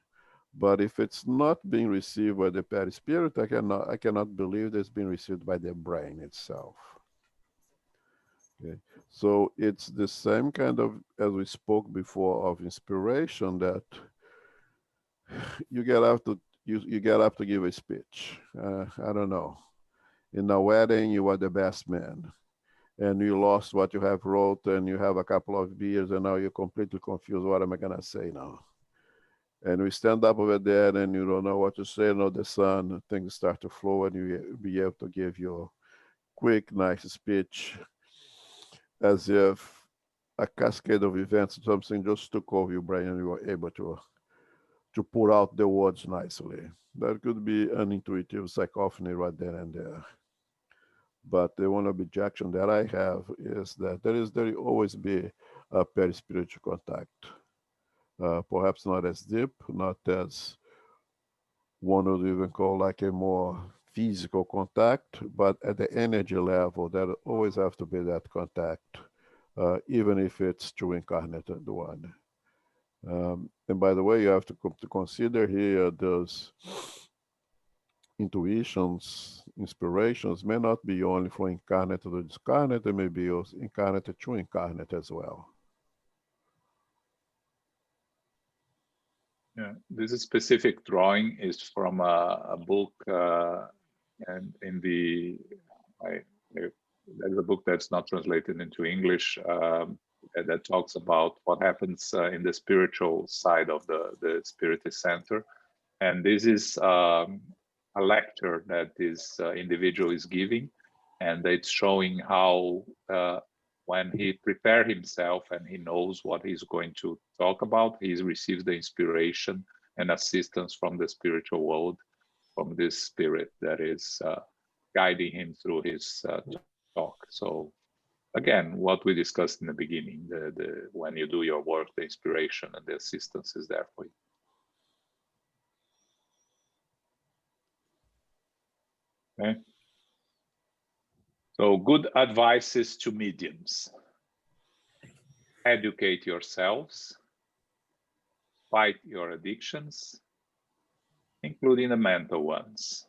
But if it's not being received by the perispirit, I cannot believe it's being received by the brain itself. Okay. So it's the same kind of, as we spoke before, of inspiration, that you get up to give a speech. I don't know. In a wedding, you are the best man, and you lost what you have wrote, and you have a couple of beers, and now you're completely confused. What am I gonna say now? And we stand up over there, and you don't know what to say. And all the sun, things start to flow, and you be able to give your quick, nice speech, as if a cascade of events, something just took over your brain, and you were able to pour out the words nicely. That could be an intuitive psychophony right then and there. But the one objection that I have is that there will always be a perispiritual contact. Perhaps not as deep, not as one would even call like a more physical contact, but at the energy level, there always have to be that contact, even if it's two incarnated one. And by the way, you have to consider here those intuitions, inspirations may not be only from incarnate to discarnate, they may be also incarnate to incarnate as well. Yeah, this specific drawing is from a book, and there's a book that's not translated into English, that talks about what happens in the spiritual side of the Spirit Center. And this is a lecture that this individual is giving, and it's showing how when he prepares himself and he knows what he's going to talk about, he receives the inspiration and assistance from the spiritual world, from this spirit that is guiding him through his talk. So again, what we discussed in the beginning, when you do your work, the inspiration and the assistance is there for you. Okay. So good advices to mediums. Educate yourselves. fight your addictions, including the mental ones.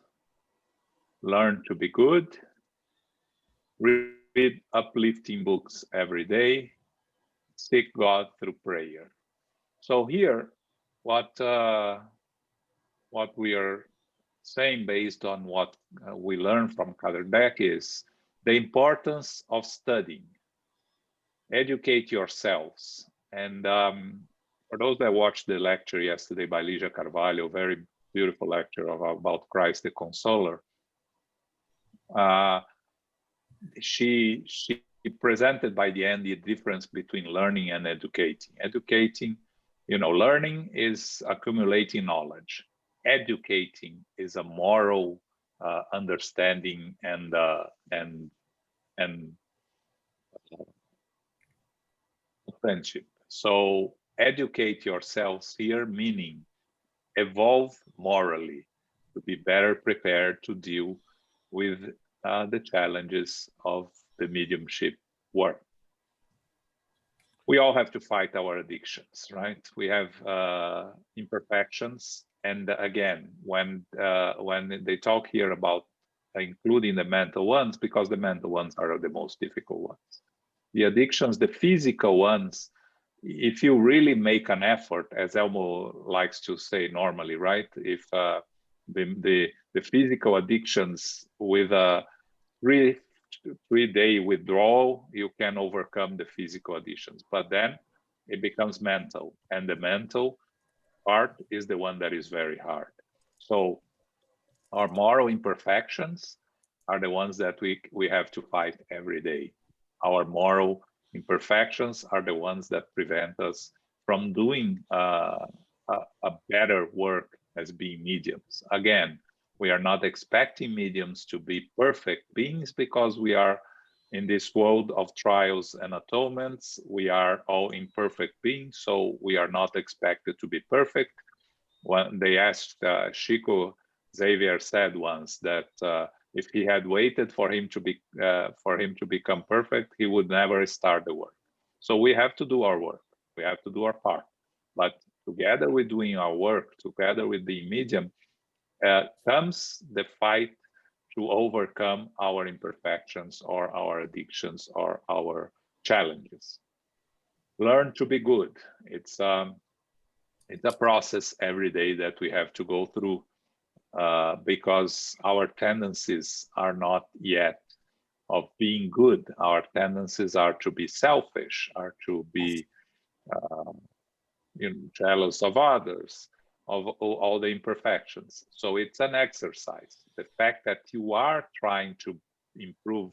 Learn to be good, read uplifting books every day, seek God through prayer. So here, what we are saying based on what we learned from Kardec is the importance of studying. Educate yourselves. And for those that watched the lecture yesterday by Lígia Carvalho, very beautiful lecture about Christ the Consoler, she presented by the end the difference between learning and educating. Educating, learning is accumulating knowledge. Educating is a moral understanding and friendship. So educate yourselves here, meaning evolve morally to be better prepared to deal with the challenges of the mediumship work. We all have to fight our addictions, right? We have imperfections, and again, when they talk here about including the mental ones, because the mental ones are the most difficult ones. The addictions, the physical ones, if you really make an effort, as Elmo likes to say normally, right? If the physical addictions with a three-day withdrawal, you can overcome the physical addictions, but then it becomes mental, and the mental part is the one that is very hard. So our moral imperfections are the ones that we have to fight every day. Our moral imperfections are the ones that prevent us from doing a better work as being mediums. Again, we are not expecting mediums to be perfect beings because we are in this world of trials and atonements. We are all imperfect beings, so we are not expected to be perfect. When they asked Chico, Xavier said once that if he had waited for him to become perfect, he would never start the work. So we have to do our work. We have to do our part. But together with doing our work, together with being medium, comes the fight to overcome our imperfections or our addictions or our challenges. Learn to be good. It's a process every day that we have to go through because our tendencies are not yet of being good. Our tendencies are to be selfish, are to be jealous of others, of all the imperfections. So it's an exercise. The fact that you are trying to improve,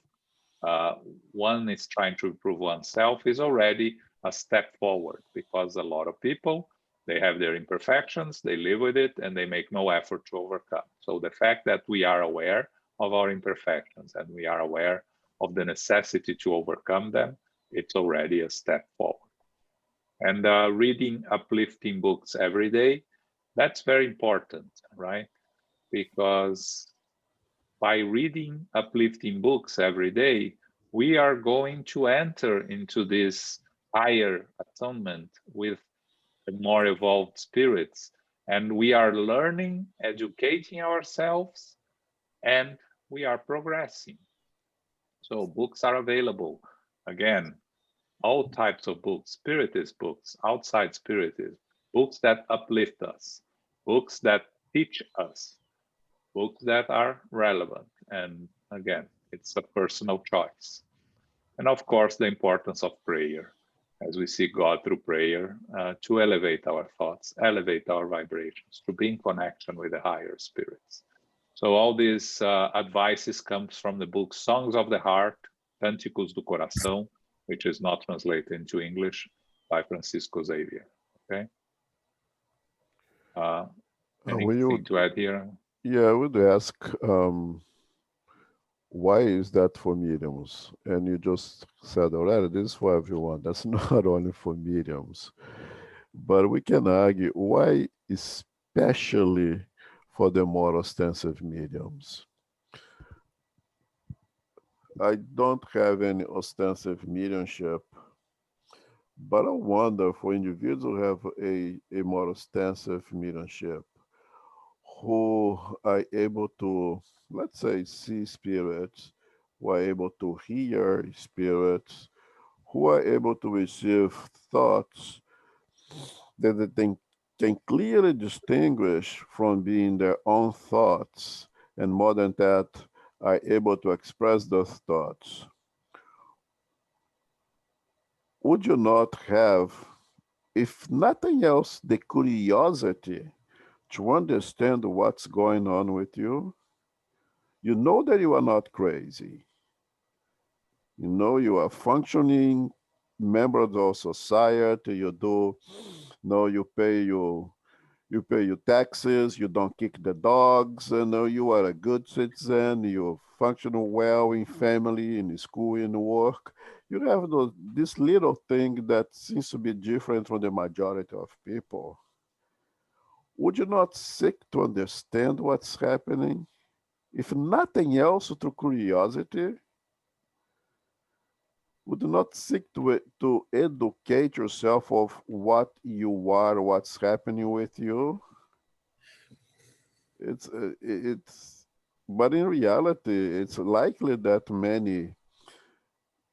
one is trying to improve oneself is already a step forward, because a lot of people, they have their imperfections, they live with it, and they make no effort to overcome. So the fact that we are aware of our imperfections and we are aware of the necessity to overcome them, it's already a step forward. And reading uplifting books every day, that's very important, right? Because by reading uplifting books every day, we are going to enter into this higher atonement with more evolved spirits, and we are learning, educating ourselves, and we are progressing. So books are available. Again, all types of books, spiritist books, outside spiritist, books that uplift us, books that teach us, books that are relevant. And again, it's a personal choice. And of course, the importance of prayer, as we see God through prayer, to elevate our thoughts, elevate our vibrations, to be in connection with the higher spirits. So all these advices comes from the book Songs of the Heart, Cânticos do Coração, which is not translated into English, by Francisco Xavier. Okay. Anything to add here? Yeah, I would ask, why is that for mediums? And you just said already, this is for everyone. That's not only for mediums. But we can argue why especially for the more ostensive mediums. I don't have any ostensive mediumship, But I wonder for individuals who have a more extensive mediumship, who are able to, let's say, see spirits, who are able to hear spirits, who are able to receive thoughts that they can clearly distinguish from being their own thoughts, and more than that, are able to express those thoughts. Would you not have, if nothing else, the curiosity to understand what's going on with you? You know that you are not crazy. You know you are functioning member of the society. You pay your taxes. You don't kick the dogs. You know you are a good citizen. You function well in family, in school, in work. You have this little thing that seems to be different from the majority of people. Would you not seek to understand what's happening? If nothing else, through curiosity, would you not seek to educate yourself of what you are, what's happening with you? But in reality, it's likely that many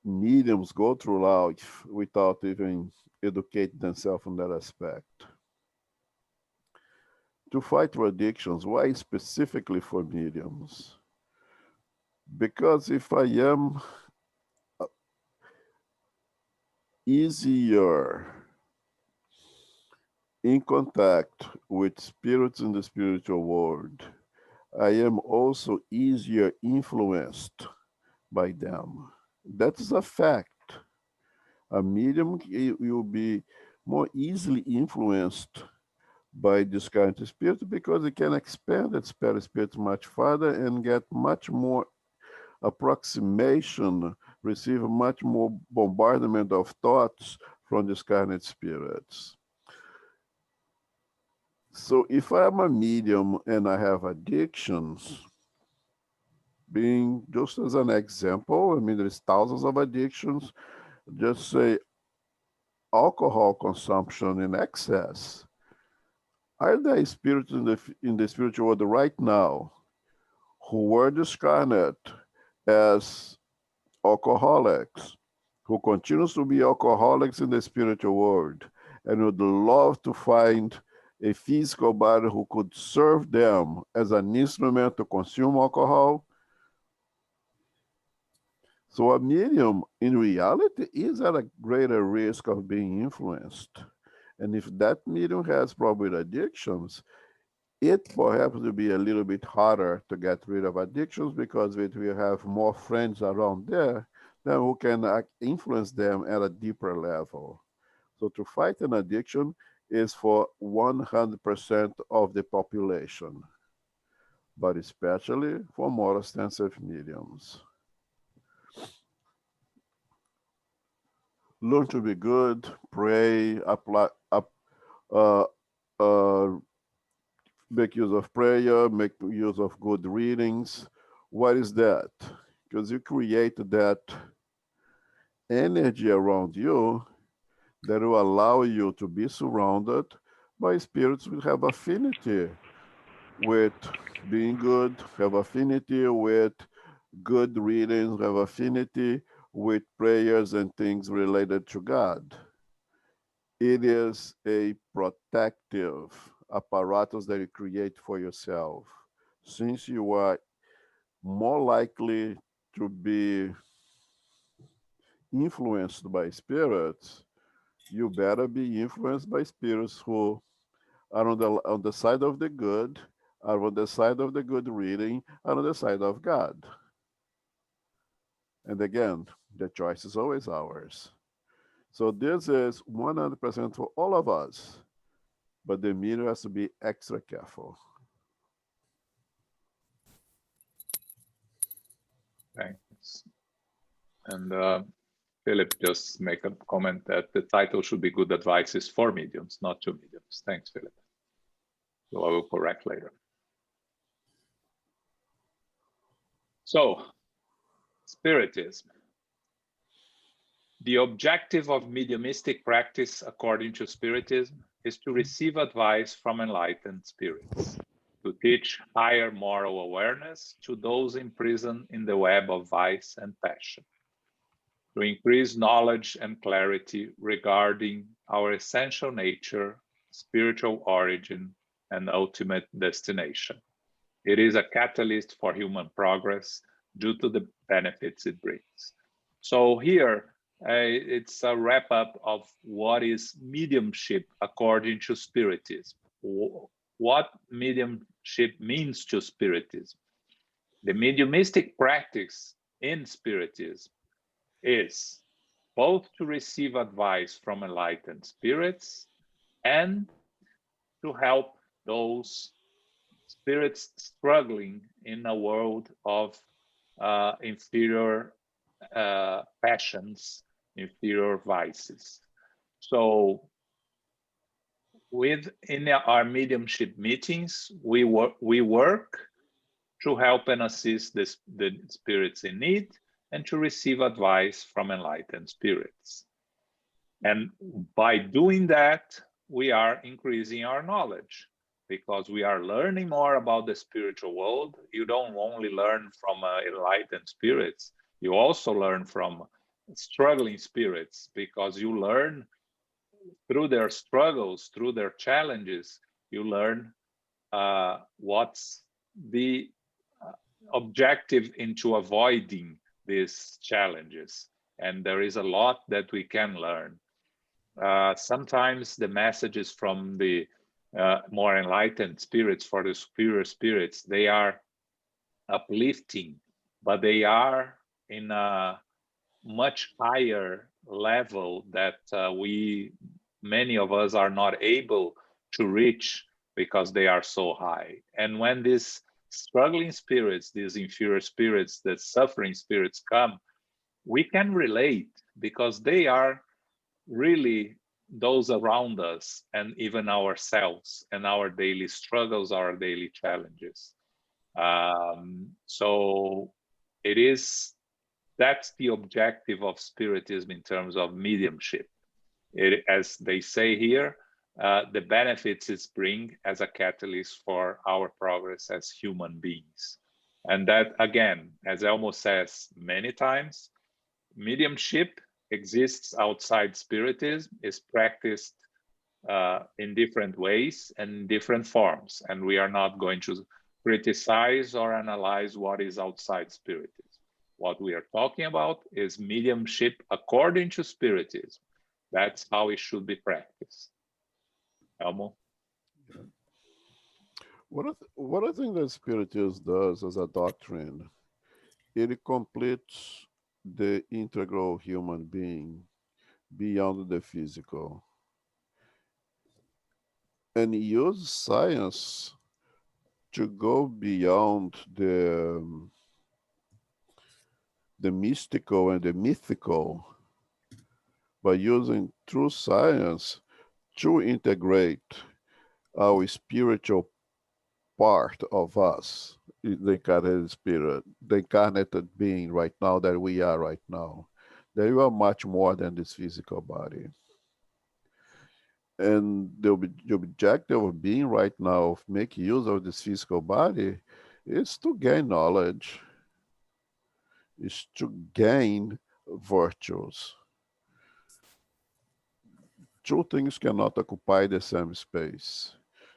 mediums go through life without even educating themselves in that aspect. To fight for addictions, why specifically for mediums? Because if I am easier in contact with spirits in the spiritual world, I am also easier influenced by them. That is a fact. A medium will be more easily influenced by this kind of spirit because it can expand its perispirit much further and get much more approximation, receive much more bombardment of thoughts from this kind of spirits. So if I'm a medium and I have addictions, being just as an example, I mean, there's thousands of addictions, just say alcohol consumption in excess. Are there spirits in the spiritual world right now who were discarnate as alcoholics, who continues to be alcoholics in the spiritual world, and would love to find a physical body who could serve them as an instrument to consume alcohol? So a medium, in reality, is at a greater risk of being influenced. And if that medium has problem with addictions, it perhaps will be a little bit harder to get rid of addictions because it will have more friends around there than who can influence them at a deeper level. So to fight an addiction is for 100% of the population, but especially for more extensive mediums. Learn to be good, pray, uh, uh, make use of prayer, make use of good readings. What is that? Because you create that energy around you that will allow you to be surrounded by spirits who have affinity with being good, have affinity with good readings, have affinity with prayers and things related to God. It is a protective apparatus that you create for yourself. Since you are more likely to be influenced by spirits, you better be influenced by spirits who are on the side of the good, are on the side of the good reading, are on the side of God. And again, the choice is always ours. So this is 100% for all of us, but the medium has to be extra careful. Thanks. And Philip just make a comment that the title should be Good Advices for Mediums, not to mediums. Thanks, Philip. So I will correct later. So, Spiritism. The objective of mediumistic practice, according to Spiritism, is to receive advice from enlightened spirits, to teach higher moral awareness to those imprisoned in the web of vice and passion, to increase knowledge and clarity regarding our essential nature, spiritual origin, and ultimate destination. It is a catalyst for human progress due to the benefits it brings. So here, it's a wrap up of what is mediumship according to Spiritism. What mediumship means to Spiritism. The mediumistic practice in Spiritism is both to receive advice from enlightened spirits and to help those spirits struggling in a world of inferior passions, inferior vices. So in our mediumship meetings, we work to help and assist the spirits in need and to receive advice from enlightened spirits. And by doing that, we are increasing our knowledge because we are learning more about the spiritual world. You don't only learn from enlightened spirits, you also learn from struggling spirits because you learn through their struggles, through their challenges, you learn what's the objective into avoiding these challenges. And there is a lot that we can learn. Sometimes the messages from the more enlightened spirits, for the superior spirits, they are uplifting, but they are in a much higher level that many of us are not able to reach because they are so high. And when these struggling spirits, these inferior spirits, the suffering spirits come, we can relate because they are really those around us and even ourselves and our daily struggles, our daily challenges. So that's the objective of Spiritism in terms of mediumship. As they say here, the benefits it brings as a catalyst for our progress as human beings. And that, again, as Elmo says many times, mediumship exists outside Spiritism, is practiced in different ways and different forms. And we are not going to criticize or analyze what is outside Spiritism. What we are talking about is mediumship according to Spiritism. That's how it should be practiced. Elmo? What I think that Spiritism does as a doctrine, it completes the integral human being beyond the physical and use science to go beyond the mystical and the mythical by using true science to integrate our spiritual part of us, the incarnated spirit, the incarnated being right now that we are right now. That you are much more than this physical body. And the objective of being right now, of making use of this physical body, is to gain knowledge, is to gain virtues. Two things cannot occupy the same space.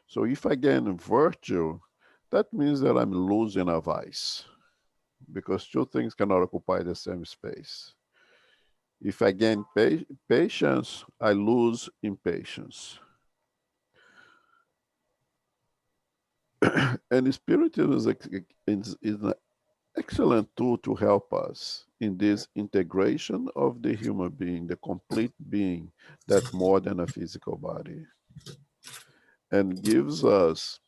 So if I gain virtue, that means that I'm losing a vice, because two things cannot occupy the same space. If I gain patience, I lose impatience. And Spiritism is an excellent tool to help us in this integration of the human being, the complete being that's more than a physical body, and gives us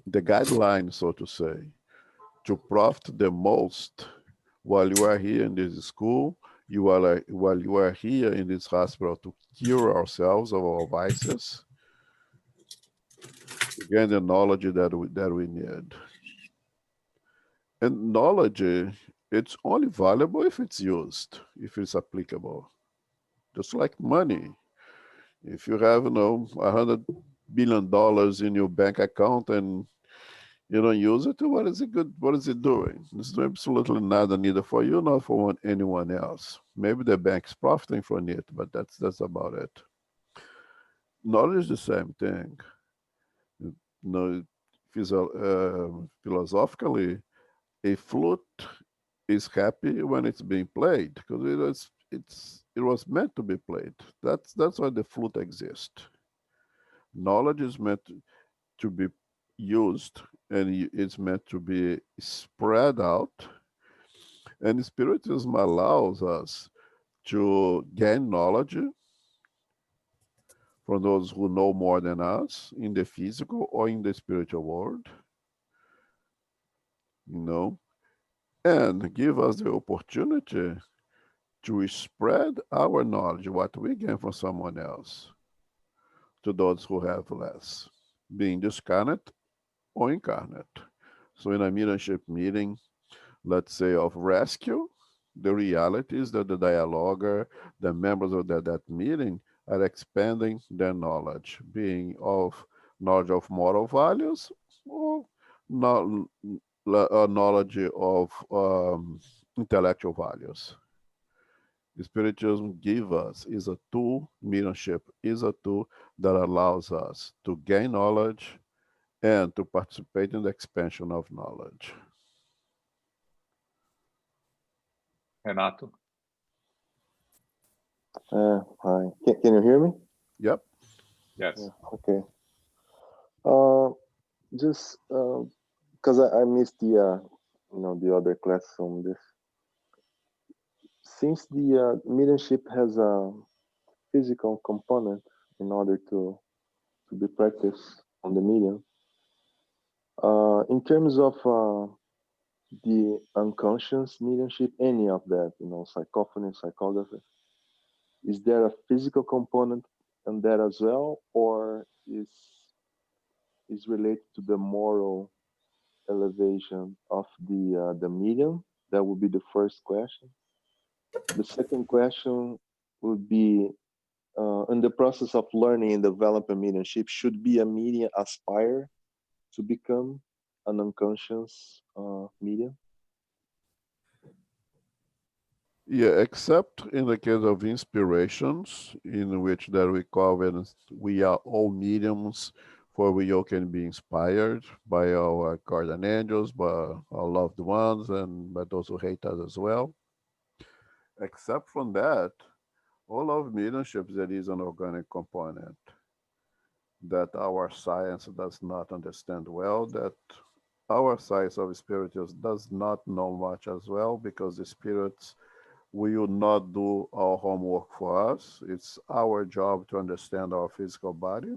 the guidelines, so to say, to profit the most while you are here in this school, while you are here in this hospital, to cure ourselves of our vices, to gain the knowledge that we need. And knowledge it's only valuable if it's used, if it's applicable. Just like money. If you have, $100 billion in your bank account and you don't use it, what is it good? What is it doing? It's doing absolutely nada, neither for you nor for anyone else. Maybe the bank's profiting from it, but that's about it. Knowledge is the same thing. Philosophically, a flute is happy when it's being played because it was meant to be played. That's why the flute exists. Knowledge is meant to be used, and it's meant to be spread out. And Spiritism allows us to gain knowledge from those who know more than us in the physical or in the spiritual world, and give us the opportunity to spread our knowledge, what we gain from someone else, to those who have less, being discarnate or incarnate. So in a mediumship meeting, let's say of rescue, the reality is that the dialoguer, the members of that meeting are expanding their knowledge, being of knowledge of moral values or knowledge of intellectual values. Spiritism gives us is a tool, mediumship is a tool that allows us to gain knowledge and to participate in the expansion of knowledge. Renato? Hi. Can you hear me? Yep. Yes. Yeah, okay. Just because I missed the other class on this. Since the mediumship has a physical component in order to be practiced on the medium, in terms of the unconscious mediumship, any of that, psychophony, psychography, is there a physical component in that as well, or is related to the moral elevation of the medium? That would be the first question. The second question would be, in the process of learning and developing mediumship, should be a medium aspire to become an unconscious medium? Yeah, except in the case of inspirations, in which that we call when we are all mediums, for we all can be inspired by our guardian angels, by our loved ones, and by those who hate us as well. Except from that, all of mediumships, there is an organic component that our science does not understand well, that our science of spirituals does not know much as well, because the spirits will not do our homework for us. It's our job to understand our physical body.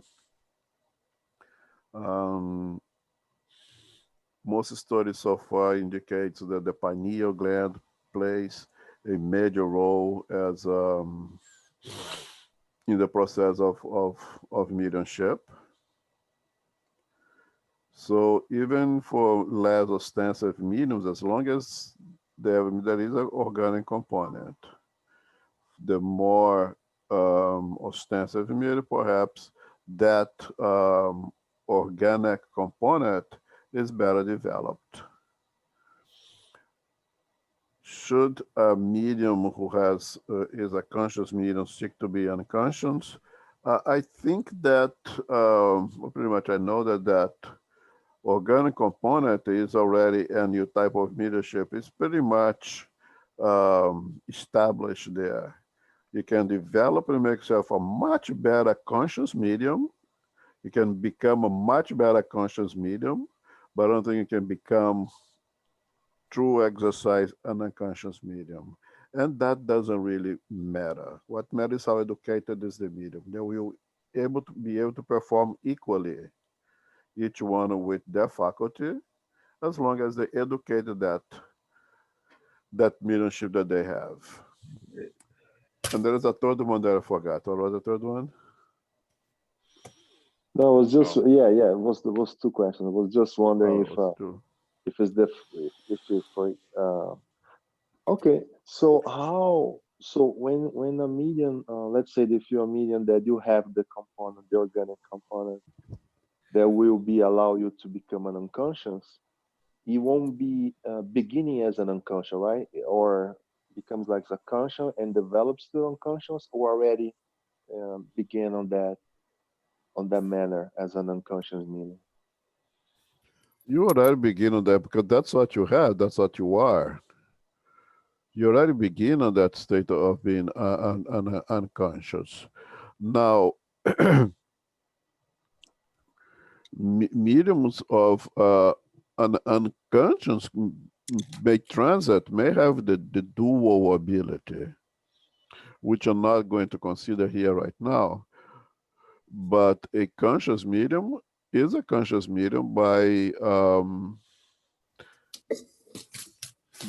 Most studies so far indicate that the pineal gland plays a major role as in the process of mediumship. So even for less ostensive mediums, as long as there is an organic component, the more ostensive medium, perhaps that organic component is better developed. Should a medium who is a conscious medium seek to be unconscious? I think that pretty much I know that organic component is already a new type of mediumship. It's pretty much established there. You can develop and make yourself a much better conscious medium. You can become a much better conscious medium, but I don't think you can become through exercise an unconscious medium. And that doesn't really matter. What matters is how educated is the medium. They will be able to perform equally, each one with their faculty, as long as they educated that mediumship that they have. And there is a third one that I forgot. What was the third one? No, it was just it was two questions. I was just wondering if it's Okay, so how? So when a medium, let's say if you're a medium that you have the component, the organic component that will be allow you to become an unconscious, it won't be beginning as an unconscious, right? Or becomes like a conscious and develops to unconscious, or already begin on that manner as an unconscious medium. You already begin on that because that's what you have, that's what you are. You already begin on that state of being unconscious. Now, mediums of an unconscious may transit may have the dual ability, which I'm not going to consider here right now. But a conscious medium is a conscious medium by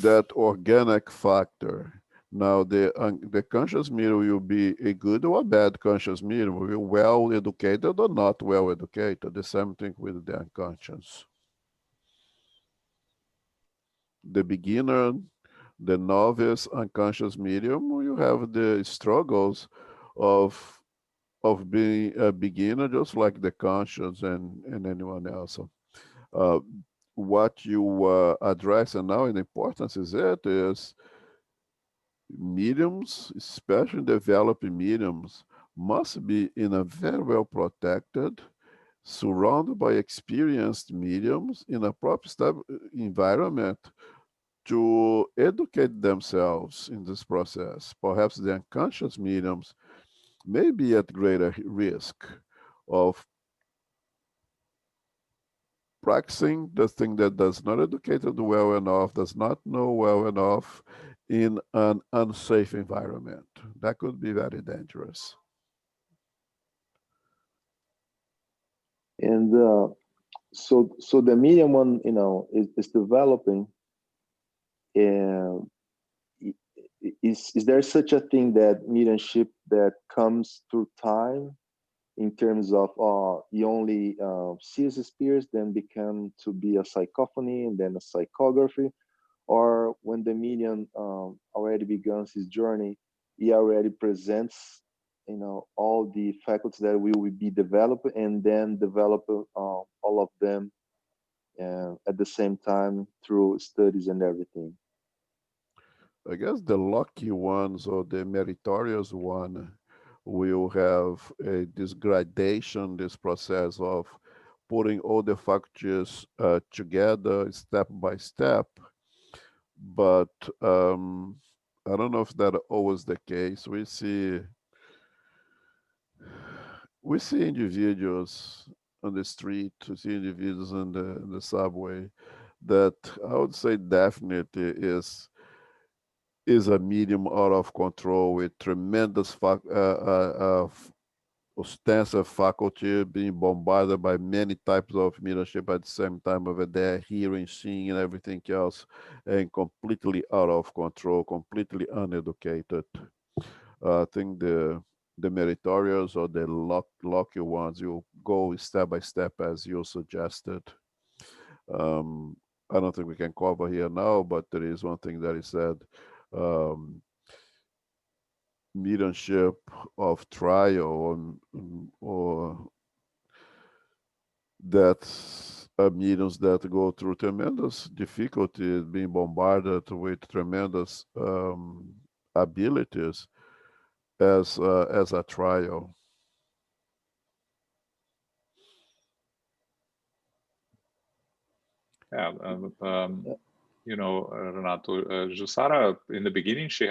that organic factor. Now, the conscious medium will be a good or a bad conscious medium, will be well educated or not well educated. The same thing with the unconscious. The beginner, the novice unconscious medium, you have the struggles of being a beginner, just like the conscious and anyone else. What you address and now, and the importance is mediums, especially developing mediums, must be in a very well protected, surrounded by experienced mediums in a proper environment to educate themselves in this process. Perhaps the unconscious mediums may be at greater risk of practicing the thing that does not educated well enough, does not know well enough in an unsafe environment. That could be very dangerous. And so the medium one, is developing. And is there such a thing that mediumship that comes through time in terms of you only see spirits, then become to be a psychophony and then a psychography, or when the medium already begins his journey, he already presents all the faculties that will be developed and then develop all of them at the same time through studies and everything. I guess the lucky ones or the meritorious one will have this gradation, this process of putting all the factors together step by step. But I don't know if that's always the case. We see individuals on the street, we see individuals in the subway that I would say definitely is a medium out of control with tremendous ostensive faculty, being bombarded by many types of mediumship at the same time over there, hearing, seeing, and everything else, and completely out of control, completely uneducated. I think the meritorious or the lucky ones, you go step by step as you suggested. I don't think we can cover here now, but there is one thing that is said. Mediumship of trial or that mediums that go through tremendous difficulty, being bombarded with tremendous abilities as a trial. Yeah, Renato, Jussara, in the beginning, she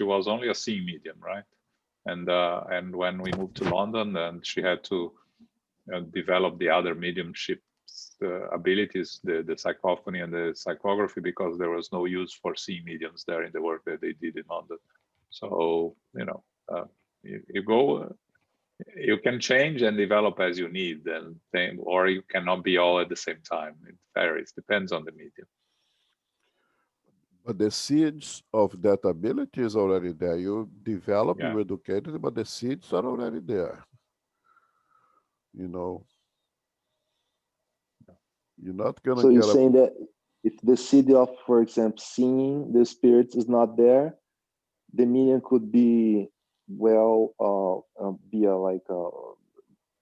was only a seeing medium, right? And when we moved to London, and she had to develop the other mediumship abilities, the psychophony and the psychography, because there was no use for seeing mediums there in the work that they did in London. So you go. You can change and develop as you need, or you cannot be all at the same time. It varies, depends on the medium. But the seeds of that ability is already there. You develop, Yeah. you educate it, but the seeds are already there. You're not gonna So you're get saying that if the seed of, for example, seeing the spirits is not there, the medium could be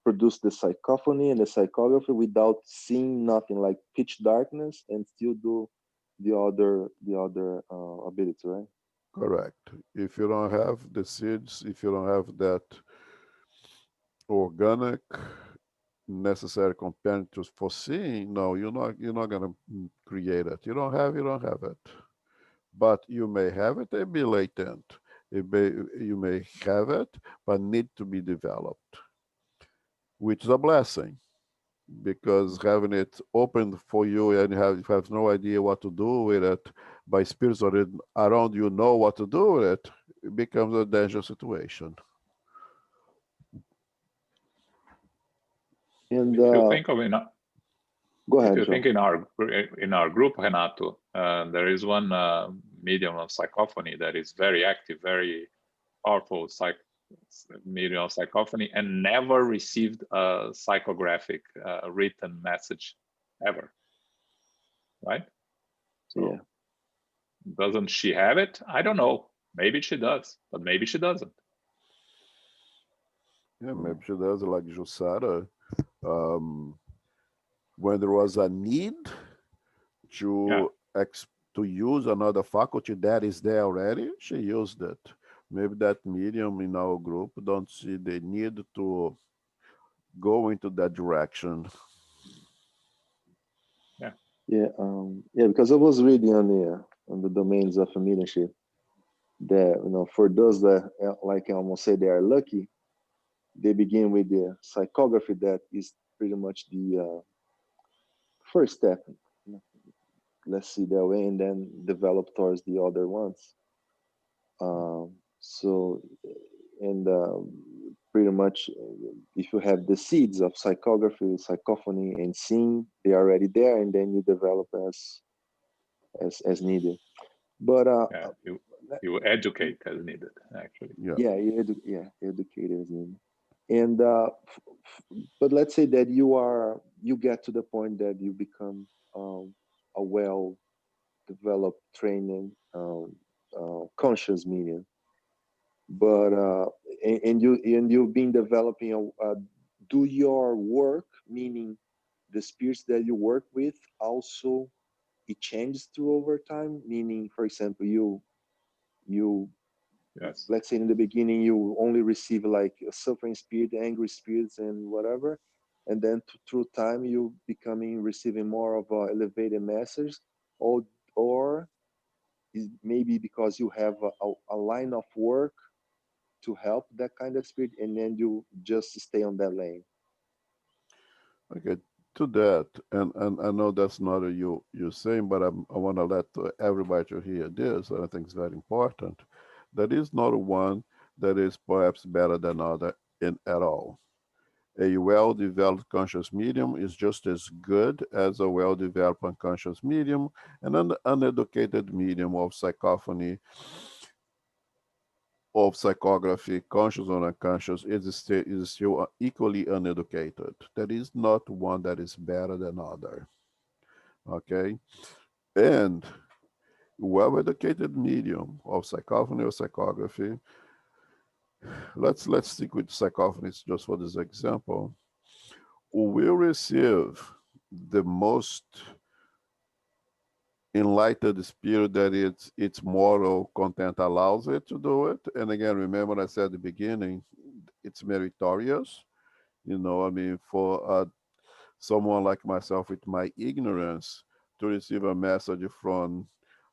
produce the psychophony and the psychography without seeing nothing, like pitch darkness, and still do the other ability, right? Correct. If you don't have the seeds, if you don't have that organic necessary companion to foreseeing, no, you're not gonna create it. You don't have it. But you may have it and be latent. You may have it, but need to be developed, which is a blessing, because having it open for you and you have no idea what to do with it, by spirits around you know what to do with it, it becomes a dangerous situation. And if you think of go ahead, if you Joe. think in our group, Renato, there is one medium of psychophony that is very active, very powerful medium of psychophony, and never received a psychographic written message ever, right? So, yeah. doesn't she have it? I don't know. Maybe she does, but maybe she doesn't. Yeah, maybe she does, like Jussara. When there was a need to to use another faculty that is there already, she used it. Maybe that medium in our group don't see the need to go into that direction. Yeah, because I was reading on the domains of mediumship that, for those that, like I almost say, they are lucky, they begin with the psychography that is pretty much the first step. Let's see that way, and then develop towards the other ones. Pretty much, if you have the seeds of psychography, psychophony, and seeing, they are already there, and then you develop as needed. But you educate as needed, actually. You educate as needed. And but let's say that you get to the point that you become a well-developed, trained, conscious medium. But you've been developing do your work, meaning the spirits that you work with, also it changes through over time. Meaning, for example, you yes. Let's say in the beginning you only receive like a suffering spirit, angry spirits, and whatever, and then through time you becoming receiving more of a elevated message, or maybe because you have a line of work to help that kind of spirit, and then you just stay on that lane. Okay, to that, and I know that's not you're saying, but I want to let everybody to hear this, and I think it's very important. There is not one that is perhaps better than other at all. A well-developed conscious medium is just as good as a well-developed unconscious medium, and an uneducated medium of psychophony, of psychography, conscious or unconscious, is still equally uneducated. There is not one that is better than other. Okay? And well-educated medium of psychophony or psychography, let's stick with psychophony just for this example, will receive the most enlightened spirit that its moral content allows it to do it. And again, remember I said at the beginning, it's meritorious. For someone like myself with my ignorance to receive a message from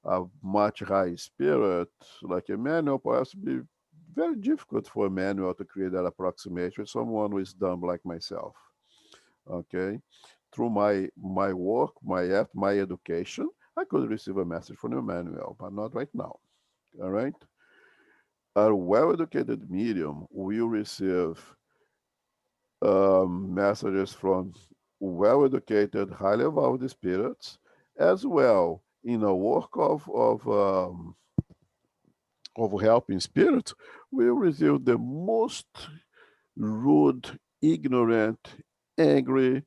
a much higher spirit, like Emmanuel, perhaps be very difficult for Emmanuel to create that approximation with someone who is dumb like myself. Okay? Through my work, my education, I could receive a message from Emmanuel, but not right now. All right? A well-educated medium will receive messages from well-educated, highly evolved spirits, as well in a work of helping spirits, will receive the most rude, ignorant, angry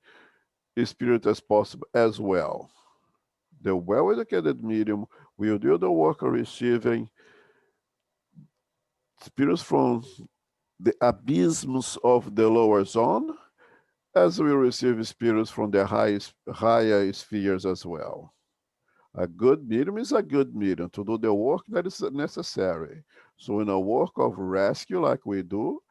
spirit as possible as well. The well-educated medium will do the work of receiving spirits from the abysms of the lower zone, as we receive spirits from the higher spheres as well. A good medium is a good medium to do the work that is necessary. So in a work of rescue like we do,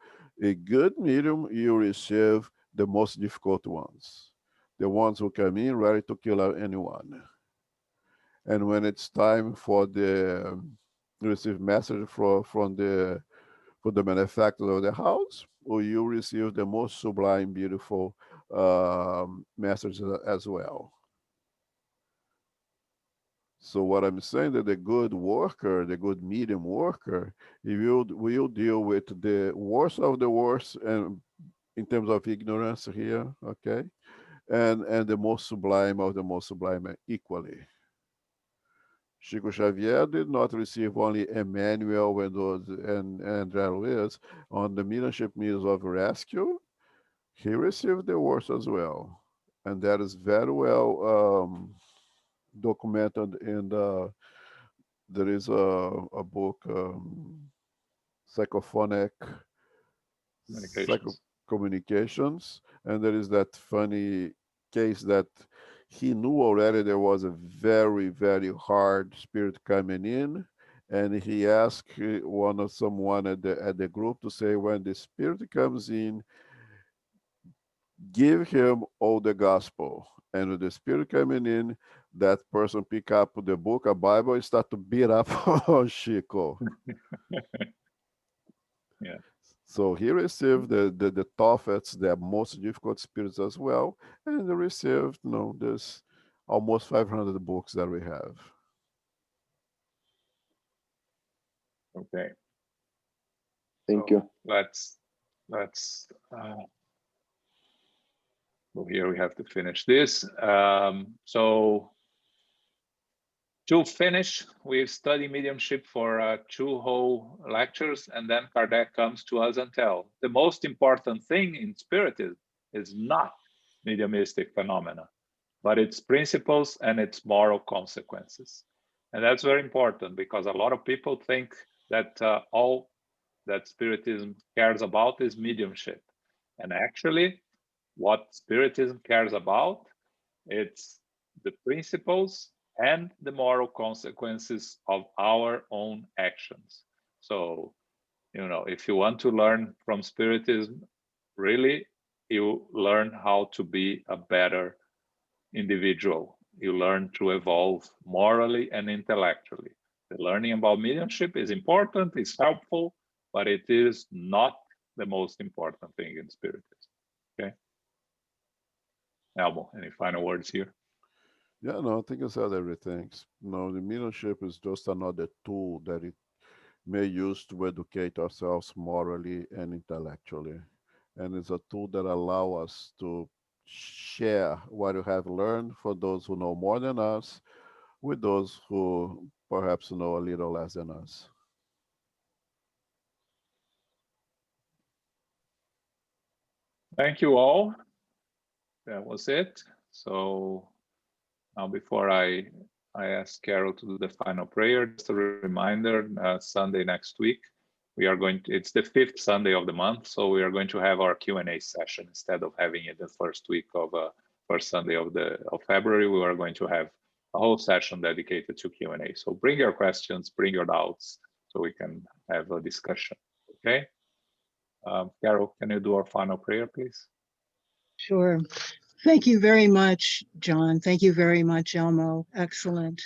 a good medium, you receive the most difficult ones, the ones who come in ready to kill anyone. And when it's time for the receive message from the manufacturer of the house, or you receive the most sublime, beautiful message as well. So what I'm saying that the good worker, the good medium worker, he will deal with the worst of the worst, and in terms of ignorance here, okay, and the most sublime of the most sublime equally. Chico Xavier did not receive only Emmanuel and André Luiz on the mediumship means of rescue. He received the worst as well, and that is very well documented in the. There is a book, Psychophonic Communications, and there is that funny case that he knew already there was a very, very hard spirit coming in, and he asked someone at the group to say, when the spirit comes in, give him all the gospel. And with the spirit coming in, that person pick up the book, a Bible, and start to beat up on Chico. Yeah. So he received the toughest, the most difficult spirits as well, and he received, this almost 500 books that we have. Okay. Thank you. Let's well, here we have to finish this. So to finish, we study mediumship for 2 whole lectures, and then Kardec comes to us and tell the most important thing in spiritism is not mediumistic phenomena, but its principles and its moral consequences. And that's very important, because a lot of people think that all that spiritism cares about is mediumship. And actually, what spiritism cares about, it's the principles and the moral consequences of our own actions. So, if you want to learn from spiritism, really, you learn how to be a better individual. You learn to evolve morally and intellectually. The learning about mediumship is important, it's helpful, but it is not the most important thing in spiritism. Okay. Elmo, any final words here? Yeah, no, I think I said everything. No, the mediumship is just another tool that it may use to educate ourselves morally and intellectually. And it's a tool that allows us to share what we have learned for those who know more than us with those who perhaps know a little less than us. Thank you all. That was it. So now, before I ask Carol to do the final prayer, just a reminder, Sunday next week, it's the 5th Sunday of the month, so we are going to have our Q&A session. Instead of having it the first week of first Sunday of February, we are going to have a whole session dedicated to Q&A. So bring your questions, bring your doubts, so we can have a discussion, okay? Carol, can you do our final prayer, please? Sure. Thank you very much, John. Thank you very much, Elmo. Excellent.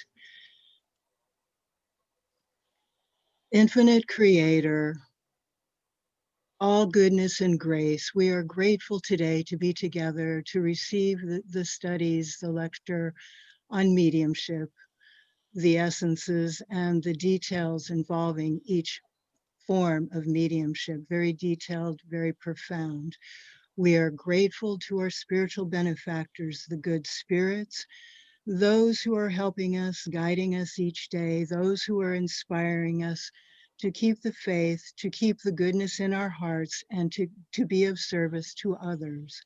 Infinite Creator, all goodness and grace, we are grateful today to be together to receive the studies, the lecture on mediumship, the essences and the details involving each form of mediumship, very detailed, very profound. We are grateful to our spiritual benefactors, the good spirits, those who are helping us, guiding us each day, those who are inspiring us to keep the faith, to keep the goodness in our hearts, and to be of service to others.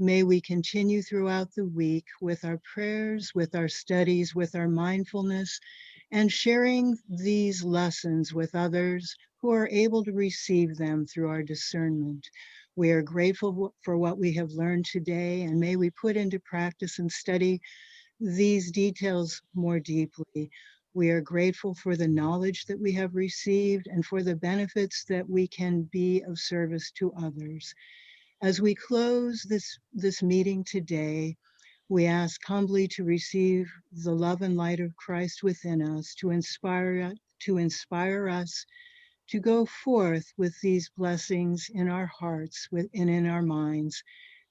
May we continue throughout the week with our prayers, with our studies, with our mindfulness, and sharing these lessons with others who are able to receive them through our discernment. We are grateful for what we have learned today, and may we put into practice and study these details more deeply. We are grateful for the knowledge that we have received and for the benefits that we can be of service to others. As we close this meeting today, we ask humbly to receive the love and light of Christ within us, to inspire us to go forth with these blessings in our hearts and in our minds,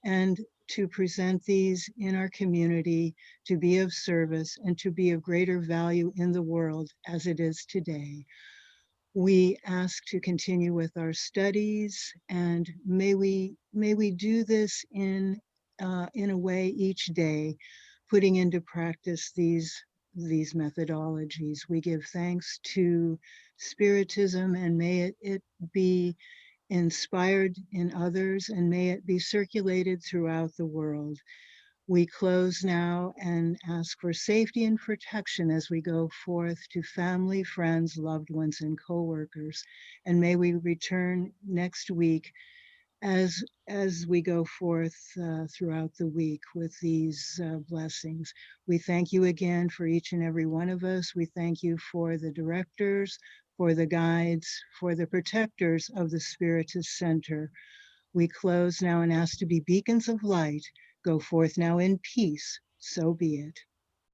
and to present these in our community, to be of service and to be of greater value in the world as it is today. We ask to continue with our studies, and may we do this in a way each day, putting into practice these methodologies. We give thanks to Spiritism, and may it be inspired in others, and may it be circulated throughout the world. We close now and ask for safety and protection as we go forth to family, friends, loved ones, and co-workers. And may we return next week as we go forth throughout the week with these blessings. We thank you again for each and every one of us. We thank you for the directors, for the guides, for the protectors of the Spiritist Center. We close now and ask to be beacons of light. Go forth now in peace. So be it.